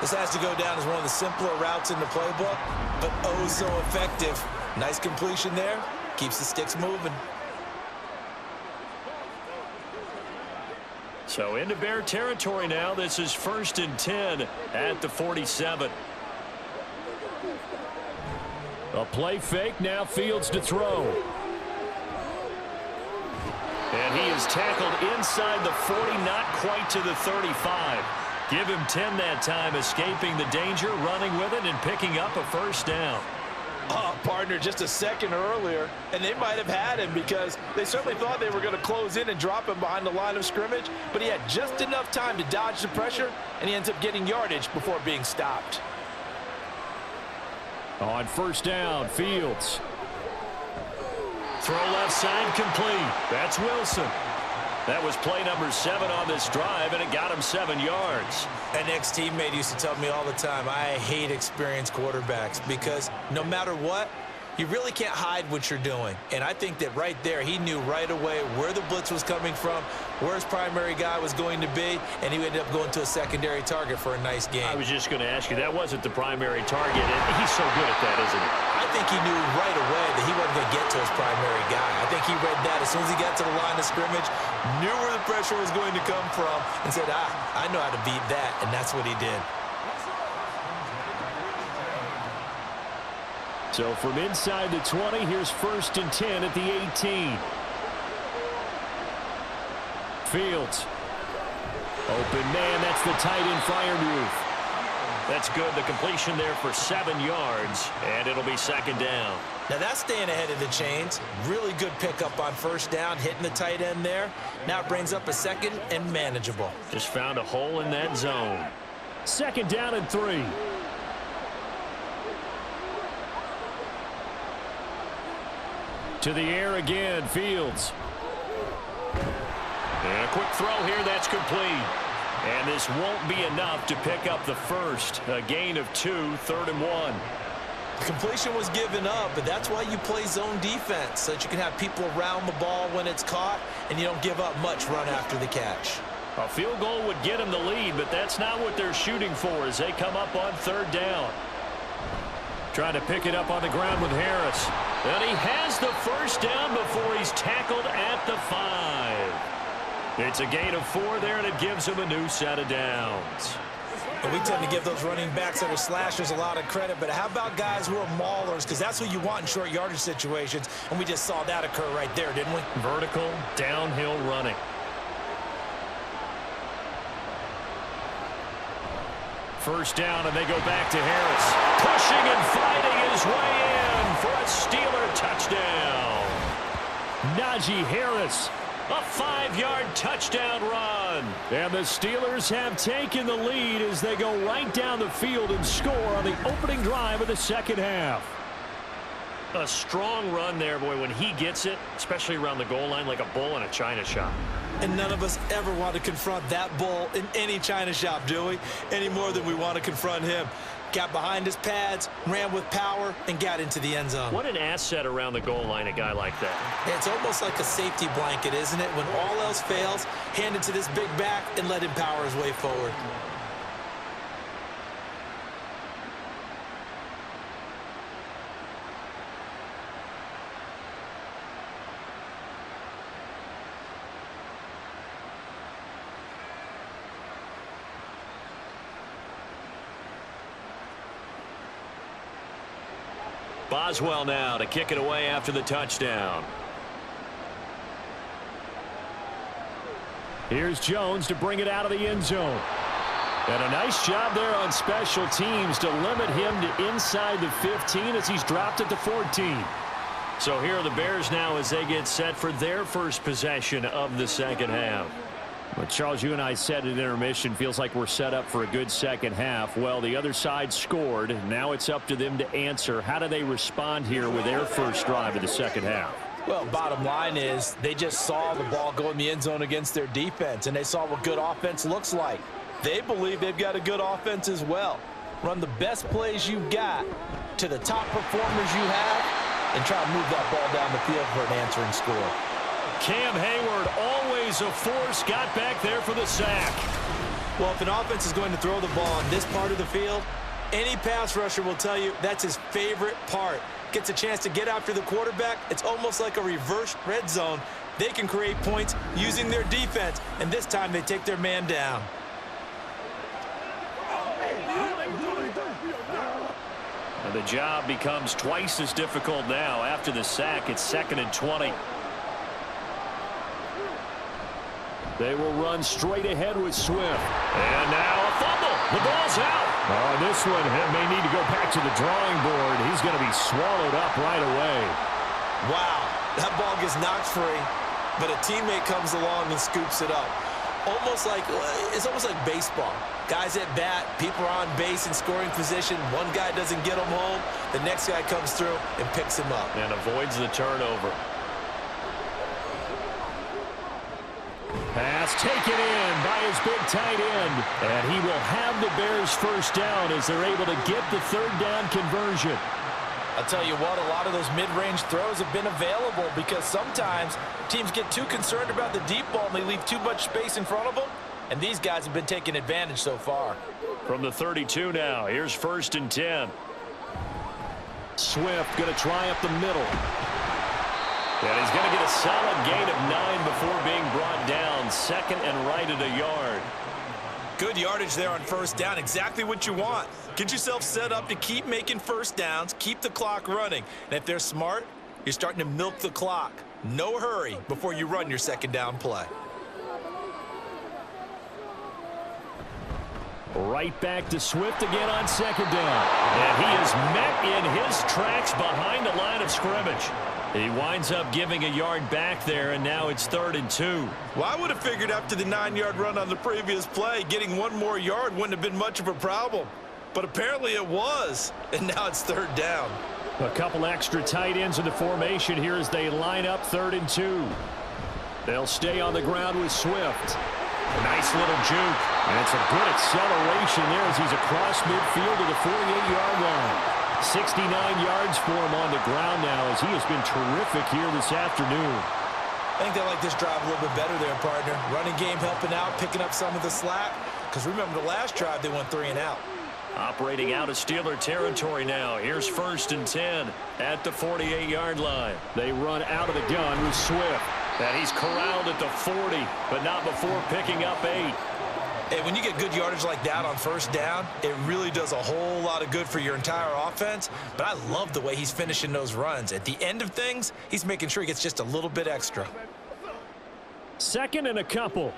This has to go down as one of the simpler routes in the playbook, but oh so effective. Nice completion there. Keeps the sticks moving. So into Bear territory now. This is 1st and 10 at the 47. A play fake. Now Fields to throw. And he is tackled inside the 40, not quite to the 35. Give him 10 that time, escaping the danger, running with it, and picking up a first down. Partner, just a second earlier, and they might have had him because they certainly thought they were going to close in and drop him behind the line of scrimmage, but he had just enough time to dodge the pressure, and he ends up getting yardage before being stopped. On first down, Fields. Throw left side complete. That's Wilson. That was play number 7 on this drive, and it got him 7 yards. An ex-teammate used to tell me all the time, I hate experienced quarterbacks because no matter what, you really can't hide what you're doing. And I think that right there, he knew right away where the blitz was coming from, where his primary guy was going to be, and he ended up going to a secondary target for a nice game. I was just going to ask you, that wasn't the primary target, and he's so good at that, isn't he? I think he knew right away that he wasn't going to get to his primary guy. I think he read that as soon as he got to the line of scrimmage, knew where the pressure was going to come from, and said, I know how to beat that, and that's what he did. So from inside the 20, here's 1st and 10 at the 18. Fields. Open man, that's the tight end Freiermuth. That's good. The completion there for 7 yards, and it'll be 2nd down. Now that's staying ahead of the chains. Really good pickup on first down, hitting the tight end there. Now it brings up a 2nd and manageable. Just found a hole in that zone. 2nd down and 3. To the air again, Fields. And a quick throw here, that's complete. And this won't be enough to pick up the first. A gain of 2, 3rd and 1. The completion was given up, but that's why you play zone defense, so that you can have people around the ball when it's caught, and you don't give up much run after the catch. A field goal would get them the lead, but that's not what they're shooting for as they come up on 3rd down. Trying to pick it up on the ground with Harris. And he has the first down before he's tackled at the 5. It's a gain of 4 there, and it gives him a new set of downs. And we tend to give those running backs that are slashers a lot of credit, but how about guys who are maulers? Because that's what you want in short yardage situations, and we just saw that occur right there, didn't we? Vertical, downhill running. First down, and they go back to Harris. Pushing and fighting his way in for a Steeler touchdown. Najee Harris, a 5-yard touchdown run. And the Steelers have taken the lead as they go right down the field and score on the opening drive of the second half. A strong run there, boy, when he gets it, especially around the goal line, like a bull in a china shop. And none of us ever want to confront that bull in any china shop, do we? Any more than we want to confront him. got behind his pads, ran with power, and got into the end zone. What an asset around the goal line, a guy like that. It's almost like a safety blanket, isn't it? When all else fails, hand it to this big back and let him power his way forward. Boswell now to kick it away after the touchdown. Here's Jones to bring it out of the end zone. And a nice job there on special teams to limit him to inside the 15 as he's dropped at the 14. So here are the Bears now as they get set for their first possession of the second half. But Charles, you and I said at intermission, feels like we're set up for a good second half. Well, the other side scored. Now it's up to them to answer. How do they respond here with their first drive of the second half? Well, bottom line is they just saw the ball go in the end zone against their defense, and they saw what good offense looks like. They believe they've got a good offense as well. Run the best plays you've got to the top performers you have and try to move that ball down the field for an answering score. Cam Hayward, always a force, got back there for the sack. Well, if an offense is going to throw the ball on this part of the field, any pass rusher will tell you that's his favorite part. Gets a chance to get after the quarterback. It's almost like a reverse red zone. They can create points using their defense, and this time they take their man down. And the job becomes twice as difficult now. After the sack, it's 2nd and 20. They will run straight ahead with Swift. And now a fumble. The ball's out. This one may need to go back to the drawing board. He's going to be swallowed up right away. Wow, that ball gets knocked free, but a teammate comes along and scoops it up. It's almost like baseball. Guys at bat, people are on base in scoring position. One guy doesn't get him home. The next guy comes through and picks him up. And avoids the turnover. Pass taken in by his big tight end. And he will have the Bears first down as they're able to get the third down conversion. I'll tell you what, a lot of those mid-range throws have been available because sometimes teams get too concerned about the deep ball and they leave too much space in front of them. And these guys have been taking advantage so far. From the 32 now, here's 1st and 10. Swift going to try up the middle. And he's going to get a solid gain of 9 before being brought down. 2nd and right at a yard. Good yardage there on first down. Exactly what you want. Get yourself set up to keep making first downs, keep the clock running. And if they're smart, you're starting to milk the clock. No hurry before you run your second down play. Right back to Swift again on 2nd down. And he is met in his tracks behind the line of scrimmage. He winds up giving a yard back there, and now it's 3rd and 2. Well, I would have figured after the 9-yard run on the previous play, getting one more yard wouldn't have been much of a problem. But apparently it was, and now it's 3rd down. A couple extra tight ends in the formation here as they line up 3rd and 2. They'll stay on the ground with Swift. A nice little juke. And it's a good acceleration there as he's across midfield to the 48-yard line. 69 yards for him on the ground now as he has been terrific here this afternoon. I think they like this drive a little bit better there, partner. Running game helping out, picking up some of the slack. Because remember the last drive, they went 3 and out. Operating out of Steeler territory now. Here's 1st and 10 at the 48-yard line. They run out of the gun with Swift. And he's corralled at the 40, but not before picking up 8. And when you get good yardage like that on first down, it really does a whole lot of good for your entire offense. But I love the way he's finishing those runs. At the end of things, he's making sure he gets just a little bit extra. 2nd and a couple.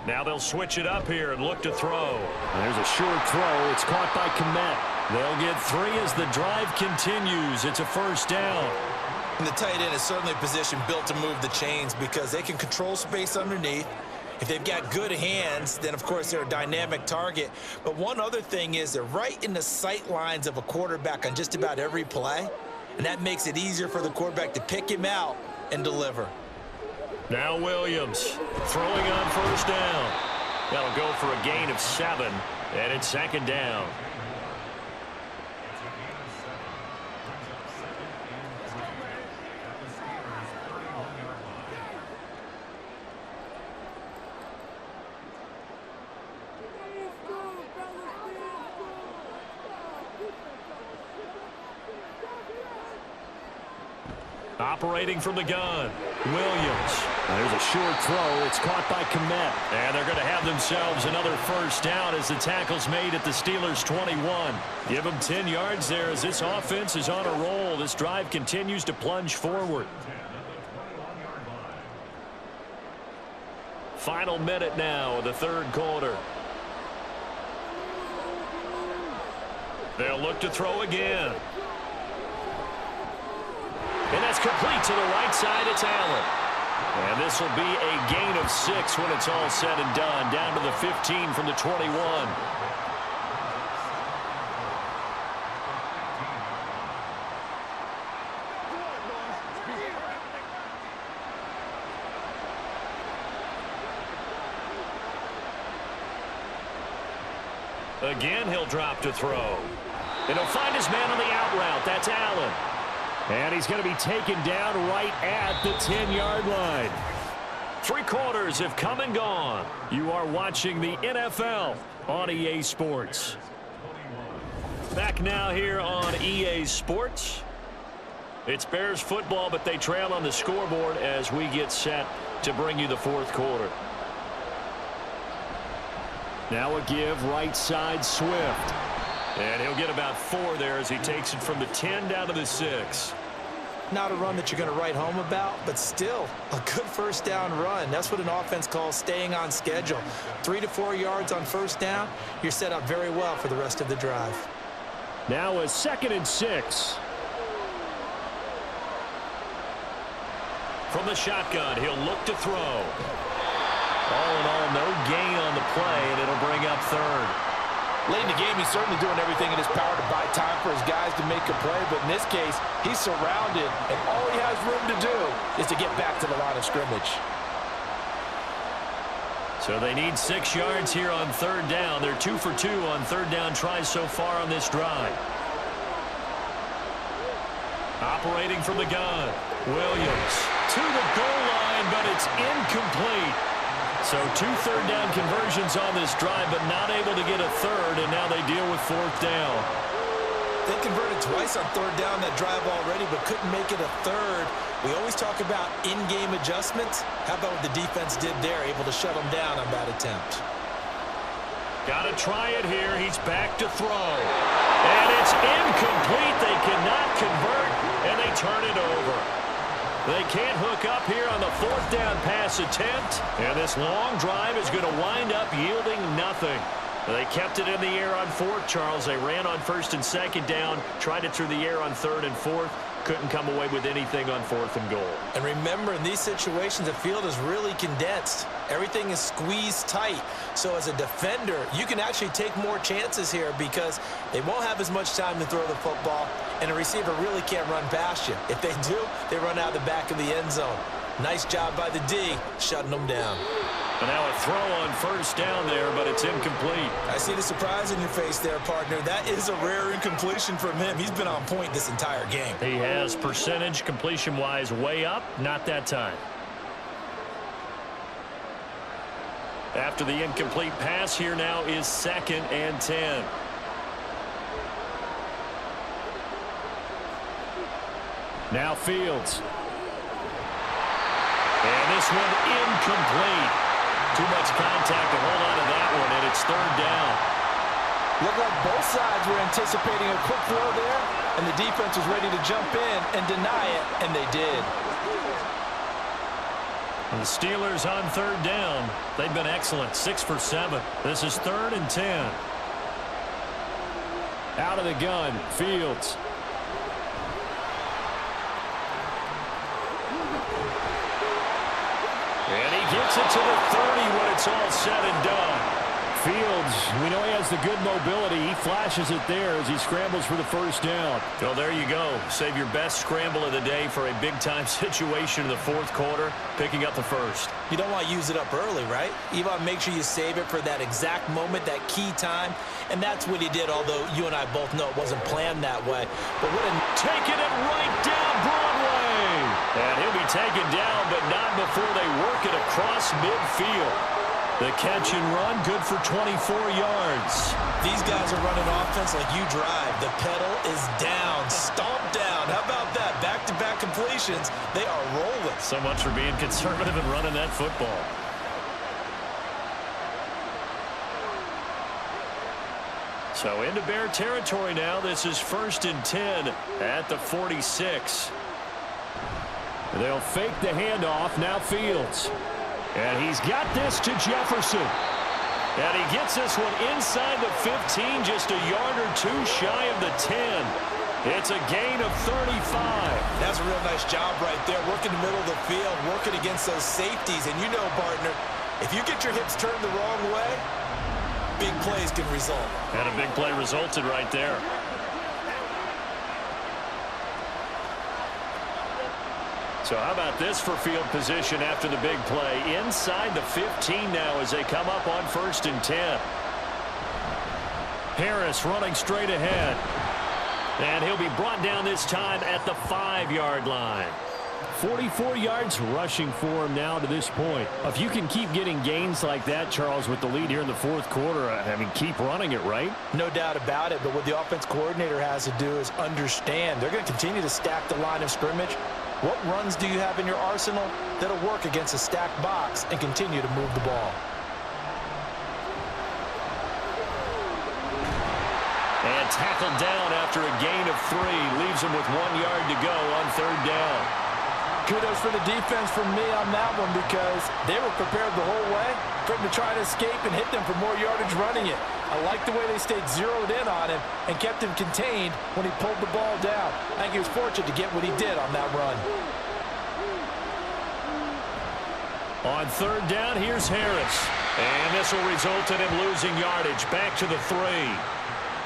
Now they'll switch it up here and look to throw. There's a short throw. It's caught by Kmet. They'll get 3 as the drive continues. It's a first down. And the tight end is certainly a position built to move the chains because they can control space underneath. If they've got good hands, then, of course, they're a dynamic target. But one other thing is they're right in the sight lines of a quarterback on just about every play, and that makes it easier for the quarterback to pick him out and deliver. Now Williams throwing on first down. That'll go for a gain of 7, and it's second down. Operating from the gun, Williams. There's a short throw. It's caught by Kmet. And they're going to have themselves another first down as the tackle's made at the Steelers' 21. Give them 10 yards there as this offense is on a roll. This drive continues to plunge forward. Final minute now of the third quarter. They'll look to throw again. And that's complete to the right side. It's Allen. And this will be a gain of 6 when it's all said and done. Down to the 15 from the 21. Again, he'll drop to throw. And he'll find his man on the out route. That's Allen. And he's going to be taken down right at the 10-yard line. 3 quarters have come and gone. You are watching the NFL on EA Sports. Back now here on EA Sports. It's Bears football, but they trail on the scoreboard as we get set to bring you the fourth quarter. Now a give right side Swift. And he'll get about 4 there as he takes it from the 10 down to the 6. Not a run that you're going to write home about, but still a good first down run. That's what an offense calls staying on schedule. 3 to 4 yards on first down. You're set up very well for the rest of the drive. Now a 2nd and 6. From the shotgun, he'll look to throw. All in all, no gain on the play, and it'll bring up 3rd. Late in the game, he's certainly doing everything in his power to buy time for his guys to make a play, but in this case, he's surrounded, and all he has room to do is to get back to the line of scrimmage. So they need 6 yards here on 3rd down. They're 2 for 2 on 3rd down tries so far on this drive. Operating from the gun, Williams to the goal line, but it's incomplete. So 2 third down conversions on this drive, but not able to get a 3rd, and now they deal with 4th down. They converted twice on 3rd down that drive already, but couldn't make it a 3rd. We always talk about in-game adjustments. How about what the defense did there, able to shut them down on that attempt? Got to try it here. He's back to throw. And it's incomplete. They cannot convert, and they turn it over. They can't hook up here on the 4th down pass attempt. And this long drive is going to wind up yielding nothing. They kept it in the air on 4th, Charles. They ran on 1st and 2nd down, tried it through the air on 3rd and 4th. Couldn't come away with anything on 4th and goal. And remember, in these situations, the field is really condensed. Everything is squeezed tight. So as a defender, you can actually take more chances here because they won't have as much time to throw the football, and a receiver really can't run past you. If they do, they run out the back of the end zone. Nice job by the D, shutting them down. And now a throw on 1st down there, but it's incomplete. I see the surprise in your face there, partner. That is a rare incompletion from him. He's been on point this entire game. He has percentage completion-wise way up, not that time. After the incomplete pass, here now is 2nd and 10. Now Fields. And this one incomplete. Too much contact to hold on to that one, and it's 3rd down. Looked like both sides were anticipating a quick throw there, and the defense was ready to jump in and deny it, and they did. And the Steelers on 3rd down. They've been excellent, 6 for 7. This is 3rd and 10. Out of the gun, Fields. And he gets it to the 30 when it's all said and done. Fields, we know he has the good mobility. He flashes it there as he scrambles for the first down. Well, there you go. Save your best scramble of the day for a big-time situation in the fourth quarter, picking up the first. You don't want to use it up early, right? You want to make sure you save it for that exact moment, that key time, and that's what he did, although you and I both know it wasn't planned that way. But what a... Taking it right down Broadway. And he'll be taken down, but not before they work it across midfield. The catch and run, good for 24 yards. These guys are running offense like you drive. The pedal is down, stomp down. How about that? Back-to-back completions. They are rolling. So much for being conservative and running that football. So into Bear territory now. This is 1st and 10 at the 46. They'll fake the handoff. Now Fields. And he's got this to Jefferson. And he gets this one inside the 15, just a yard or two shy of the 10. It's a gain of 35. That's a real nice job right there, working the middle of the field, working against those safeties. And you know, partner, if you get your hips turned the wrong way, big plays can result. And a big play resulted right there. So how about this for field position after the big play? Inside the 15 now as they come up on 1st and 10. Harris running straight ahead. And he'll be brought down this time at the 5-yard line. 44 yards rushing for him now to this point. If you can keep getting gains like that, Charles, with the lead here in the fourth quarter, I mean, keep running it, right? No doubt about it, but what the offense coordinator has to do is understand. They're going to continue to stack the line of scrimmage. What runs do you have in your arsenal that'll work against a stacked box and continue to move the ball? And tackled down after a gain of 3. Leaves him with 1 yard to go on 3rd down. Kudos for the defense from me on that one because they were prepared the whole way for him to try to escape and hit them for more yardage running it. I like the way they stayed zeroed in on him and kept him contained when he pulled the ball down. I think he was fortunate to get what he did on that run. On 3rd down, here's Harris. And this will result in him losing yardage. Back to the 3.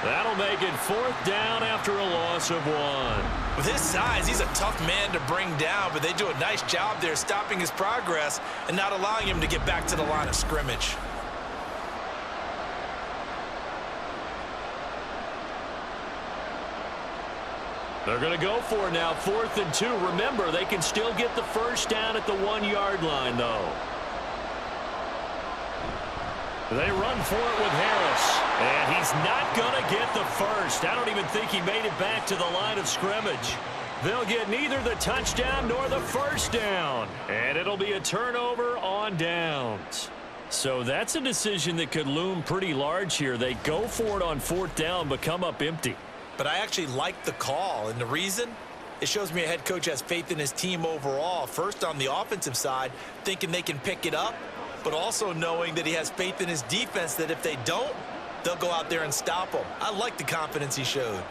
That'll make it 4th down after a loss of 1. With his size, he's a tough man to bring down, but they do a nice job there stopping his progress and not allowing him to get back to the line of scrimmage. They're going to go for it now, 4th and 2. Remember, they can still get the first down at the 1-yard line, though. They run for it with Harris. And he's not going to get the first. I don't even think he made it back to the line of scrimmage. They'll get neither the touchdown nor the first down. And it'll be a turnover on downs. So that's a decision that could loom pretty large here. They go for it on 4th down, but come up empty. But I actually like the call, and the reason? It shows me a head coach has faith in his team overall. First, on the offensive side, thinking they can pick it up, but also knowing that he has faith in his defense that if they don't, they'll go out there and stop them. I like the confidence he showed.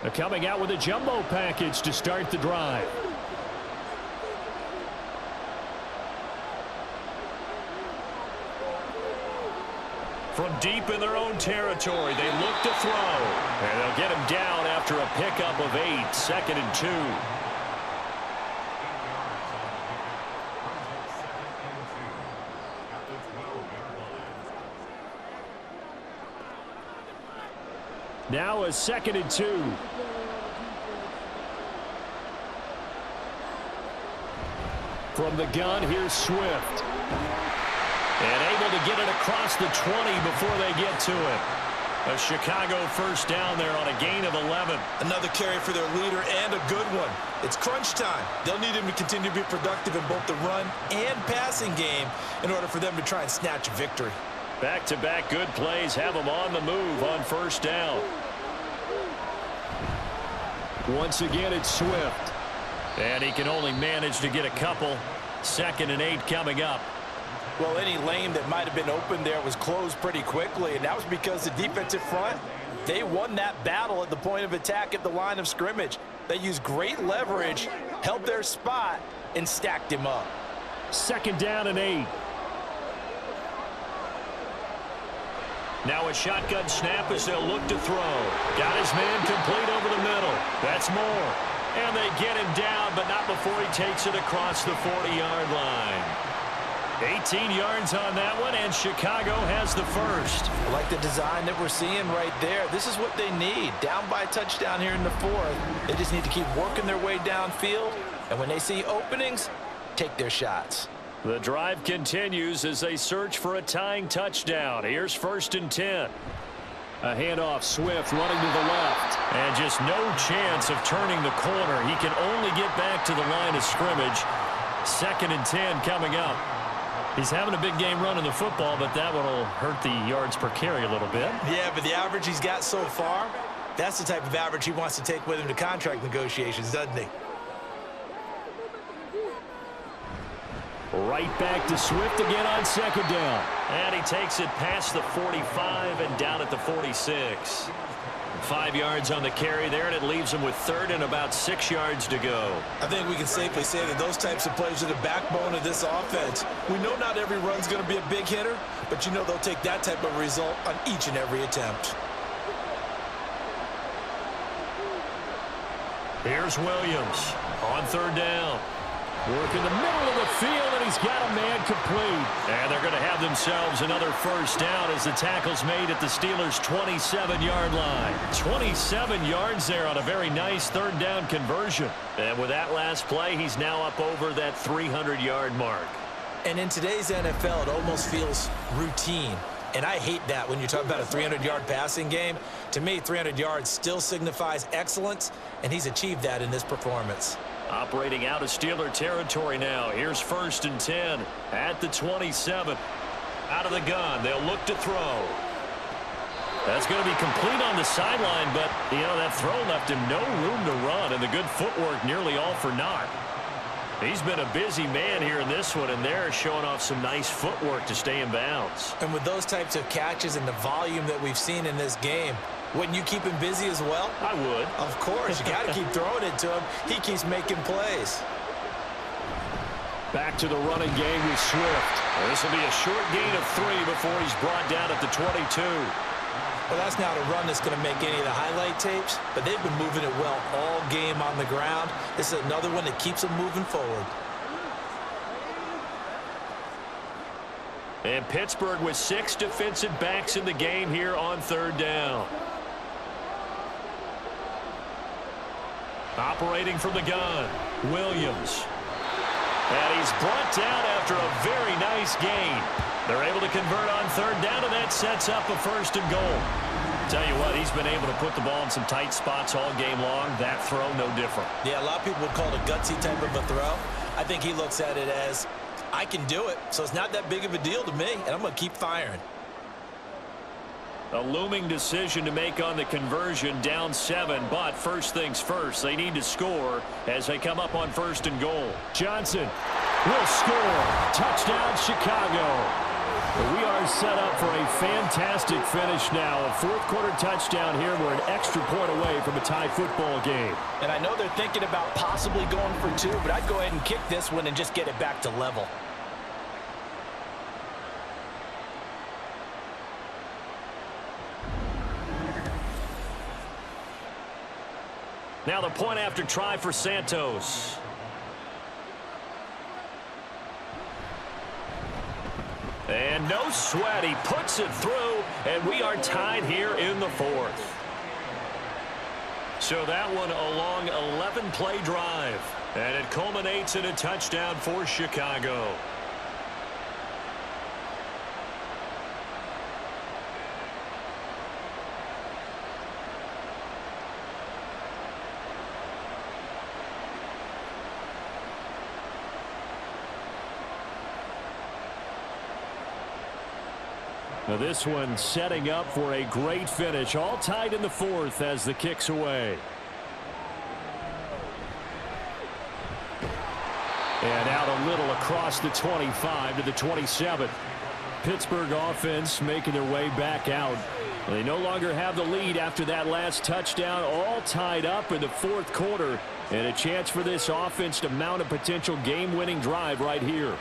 They're coming out with a jumbo package to start the drive. From deep in their own territory, they look to throw. And they'll get him down after a pickup of 8, 2nd and 2. Now a 2nd and 2. From the gun, here's Swift. And able to get it across the 20 before they get to it. A Chicago first down there on a gain of 11. Another carry for their leader and a good one. It's crunch time. They'll need him to continue to be productive in both the run and passing game in order for them to try and snatch a victory. Back-to-back good plays have them on the move on first down. Once again, it's Swift. And he can only manage to get a couple. 2nd and 8 coming up. Well, any lane that might have been open there was closed pretty quickly, and that was because the defensive front, they won that battle at the point of attack at the line of scrimmage. They used great leverage, held their spot, and stacked him up. 2nd down and 8. Now a shotgun snap as they'll look to throw. Got his man complete over the middle. That's Moore. And they get him down, but not before he takes it across the 40-yard line. 18 yards on that one, and Chicago has the first. I like the design that we're seeing right there. This is what they need. Down by a touchdown here in the 4th. They just need to keep working their way downfield. And when they see openings, take their shots. The drive continues as they search for a tying touchdown. Here's 1st and 10. A handoff, Swift running to the left. And just no chance of turning the corner. He can only get back to the line of scrimmage. 2nd and 10 coming up. He's having a big game running the football, but that one will hurt the yards per carry a little bit. Yeah, but the average he's got so far, that's the type of average he wants to take with him to contract negotiations, doesn't he? Right back to Swift again on 2nd down. And he takes it past the 45 and down at the 46. 5 yards on the carry there, and it leaves him with 3rd and about 6 yards to go. I think we can safely say that those types of plays are the backbone of this offense. We know not every run's going to be a big hitter, but you know they'll take that type of result on each and every attempt. Here's Williams on 3rd down. Work in the middle of the field, and he's got a man complete. And they're going to have themselves another 1st down as the tackle's made at the Steelers' 27-yard line. 27 yards there on a very nice 3rd down conversion. And with that last play, he's now up over that 300-yard mark. And in today's NFL, it almost feels routine. And I hate that when you talk about a 300-yard passing game. To me, 300 yards still signifies excellence, and he's achieved that in this performance. Operating out of Steeler territory now. Here's 1st and 10 at the 27. Out of the gun. They'll look to throw. That's going to be complete on the sideline, but, you know, that throw left him no room to run, and the good footwork nearly all for naught. He's been a busy man here in this one, and they're showing off some nice footwork to stay in bounds. And with those types of catches and the volume that we've seen in this game, wouldn't you keep him busy as well? I would. Of course. You got to keep throwing it to him. He keeps making plays. Back to the running game with Swift. This will be a short gain of 3 before he's brought down at the 22. Well, that's not a run that's going to make any of the highlight tapes, but they've been moving it well all game on the ground. This is another one that keeps them moving forward. And Pittsburgh with 6 defensive backs in the game here on 3rd down. Operating from the gun, Williams. And he's brought down after a very nice gain. They're able to convert on 3rd down, and that sets up a 1st and goal. Tell you what, he's been able to put the ball in some tight spots all game long. That throw, no different. Yeah, a lot of people would call it a gutsy type of a throw. I think he looks at it as, I can do it, so it's not that big of a deal to me, and I'm going to keep firing. A looming decision to make on the conversion, down 7, but first things first, they need to score as they come up on 1st and goal. Johnson will score. Touchdown, Chicago. We are set up for a fantastic finish now. A 4th quarter touchdown here. We're an extra point away from a tie football game. And I know they're thinking about possibly going for 2, but I'd go ahead and kick this one and just get it back to level. Now the point after try for Santos. And no sweat. He puts it through, and we are tied here in the 4th. So that one a long 11-play drive, and it culminates in a touchdown for Chicago. Now this one setting up for a great finish. All tied in the 4th as the kick's away. And out a little across the 25 to the 27. Pittsburgh offense making their way back out. They no longer have the lead after that last touchdown, all tied up in the fourth quarter, and a chance for this offense to mount a potential game-winning drive right here.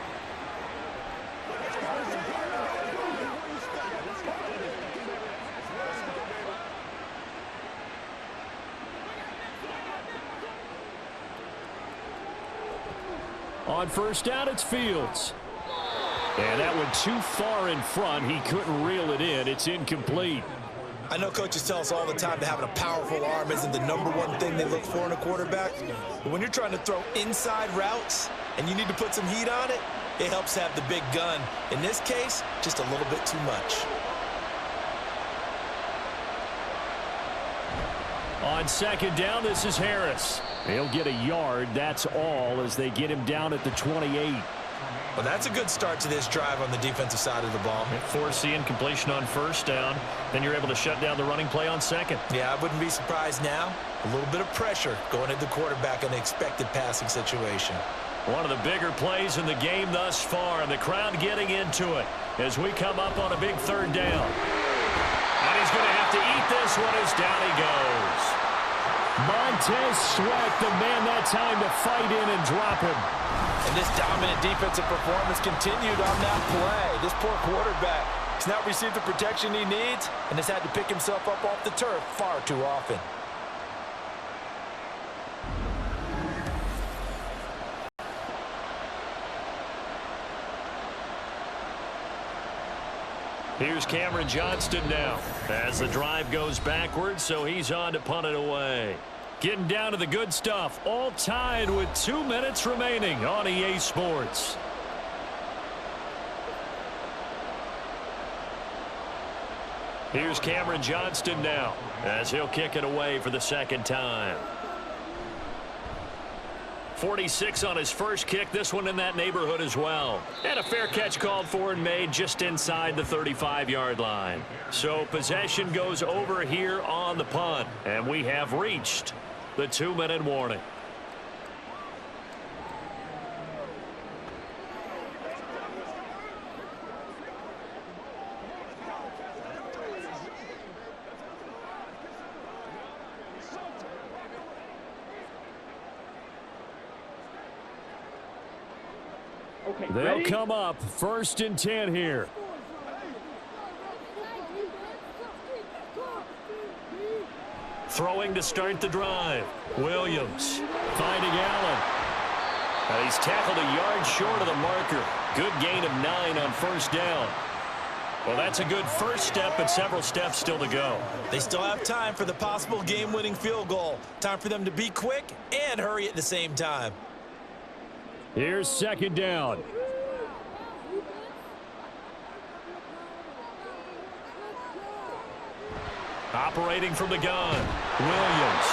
On first down, it's Fields. And that went too far in front. He couldn't reel it in. It's incomplete. I know coaches tell us all the time that having a powerful arm isn't the #1 thing they look for in a quarterback. But when you're trying to throw inside routes and you need to put some heat on it, it helps have the big gun. In this case, just a little bit too much. On second down, this is Harris. He'll get a yard. That's all as they get him down at the 28. Well, that's a good start to this drive on the defensive side of the ball. Force the incompletion on first down. Then you're able to shut down the running play on second. Yeah, I wouldn't be surprised now. A little bit of pressure going at the quarterback in an expected passing situation. One of the bigger plays in the game thus far, and the crowd getting into it as we come up on a big third down. And he's going to have to eat this one as down he goes. Montez Sweat, the man that time to fight in and drop him. And this dominant defensive performance continued on that play. This poor quarterback has not received the protection he needs and has had to pick himself up off the turf far too often. Here's Cameron Johnston now as the drive goes backwards, so he's on to punt it away. Getting down to the good stuff, all tied with 2 minutes remaining on EA Sports. Here's Cameron Johnston now as he'll kick it away for the second time. 46 on his first kick, this one in that neighborhood as well. And a fair catch called for and made just inside the 35-yard line. So possession goes over here on the punt, and we have reached the 2-minute warning. They'll come up 1st and 10 here. Throwing to start the drive. Williams finding Allen. And he's tackled a yard short of the marker. Good gain of 9 on first down. Well, that's a good first step, but several steps still to go. They still have time for the possible game-winning field goal. Time for them to be quick and hurry at the same time. Here's second down. Operating from the gun. Williams.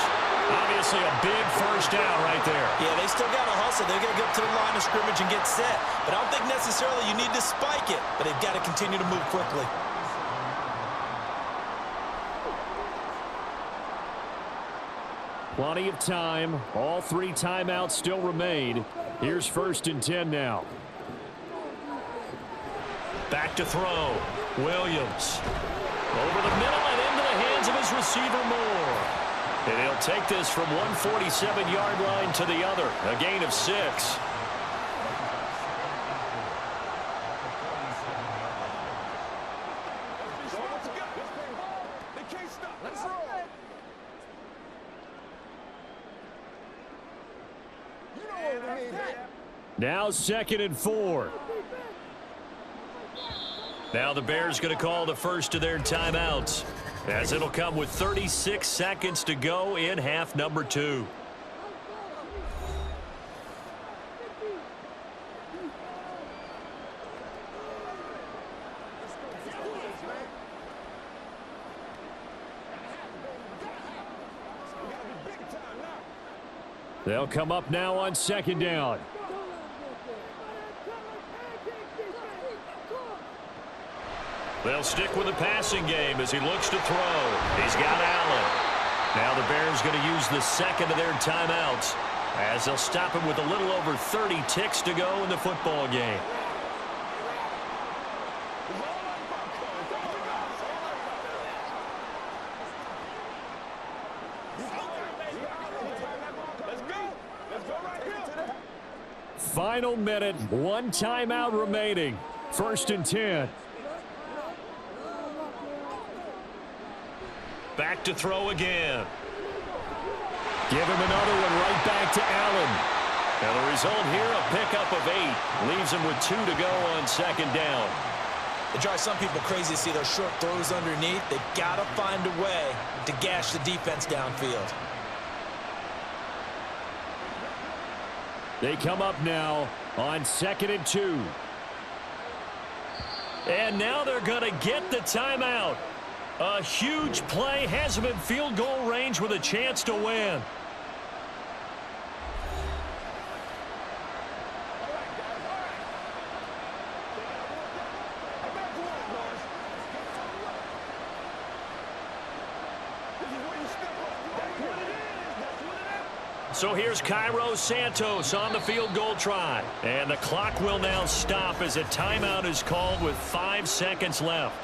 Obviously a big first down right there. Yeah, they still got to hustle. They're going to get up to the line of scrimmage and get set. But I don't think necessarily you need to spike it, but they've got to continue to move quickly. Plenty of time. All 3 timeouts still remain. Here's 1st and 10 now. Back to throw. Williams. Over the middle and into the hands of his receiver Moore. And he'll take this from 147-yard line to the other. A gain of 6. Now 2nd and 4. Now the Bears going to call the first of their timeouts, as it'll come with 36 seconds to go in half number 2. They'll come up now on 2nd down. They'll stick with the passing game as he looks to throw. He's got Allen. Now the Bears going to use the second of their timeouts as they'll stop him with a little over 30 ticks to go in the football game. final minute, one timeout remaining. 1st and 10. Back to throw again. Give him another one right back to Allen. And the result here, a pickup of 8. Leaves him with 2 to go on 2nd down. It drives some people crazy to see those short throws underneath. They've got to find a way to gash the defense downfield. They come up now on 2nd and 2. And now they're going to get the timeout. A huge play has him in field goal range with a chance to win. So here's Cairo Santos on the field goal try. And the clock will now stop as a timeout is called with 5 seconds left.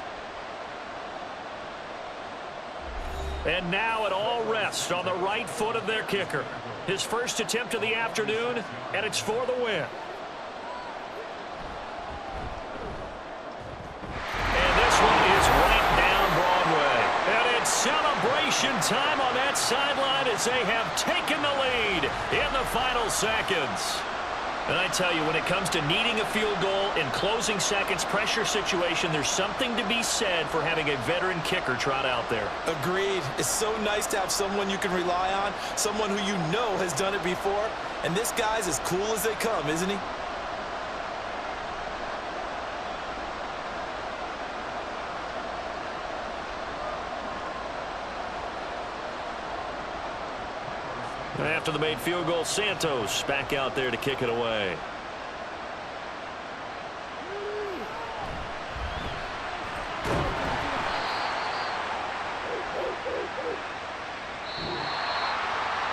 And now it all rests on the right foot of their kicker. His first attempt of the afternoon, and it's for the win. And this one is right down Broadway. And it's celebration time on that sideline as they have taken the lead in the final seconds. And I tell you, when it comes to needing a field goal in closing seconds, pressure situation, there's something to be said for having a veteran kicker trot out there. Agreed. It's so nice to have someone you can rely on, someone who you know has done it before. And this guy's as cool as they come, isn't he? After the made field goal, Santos back out there to kick it away.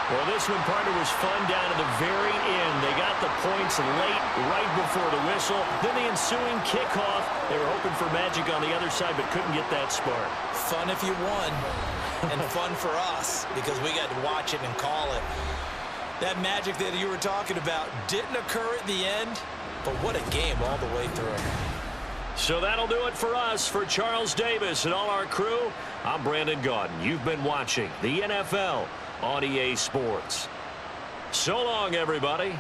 Well, this one, partner, was fun down to the very end. They got the points late, right before the whistle. Then the ensuing kickoff. They were hoping for magic on the other side, but couldn't get that spark. Fun if you won, and fun for us because we got to watch it and call it. That magic that you were talking about didn't occur at the end, but what a game all the way through. So that'll do it for us. For Charles Davis and all our crew, I'm Brandon Gaudin. You've been watching the NFL on EA Sports. So long, everybody.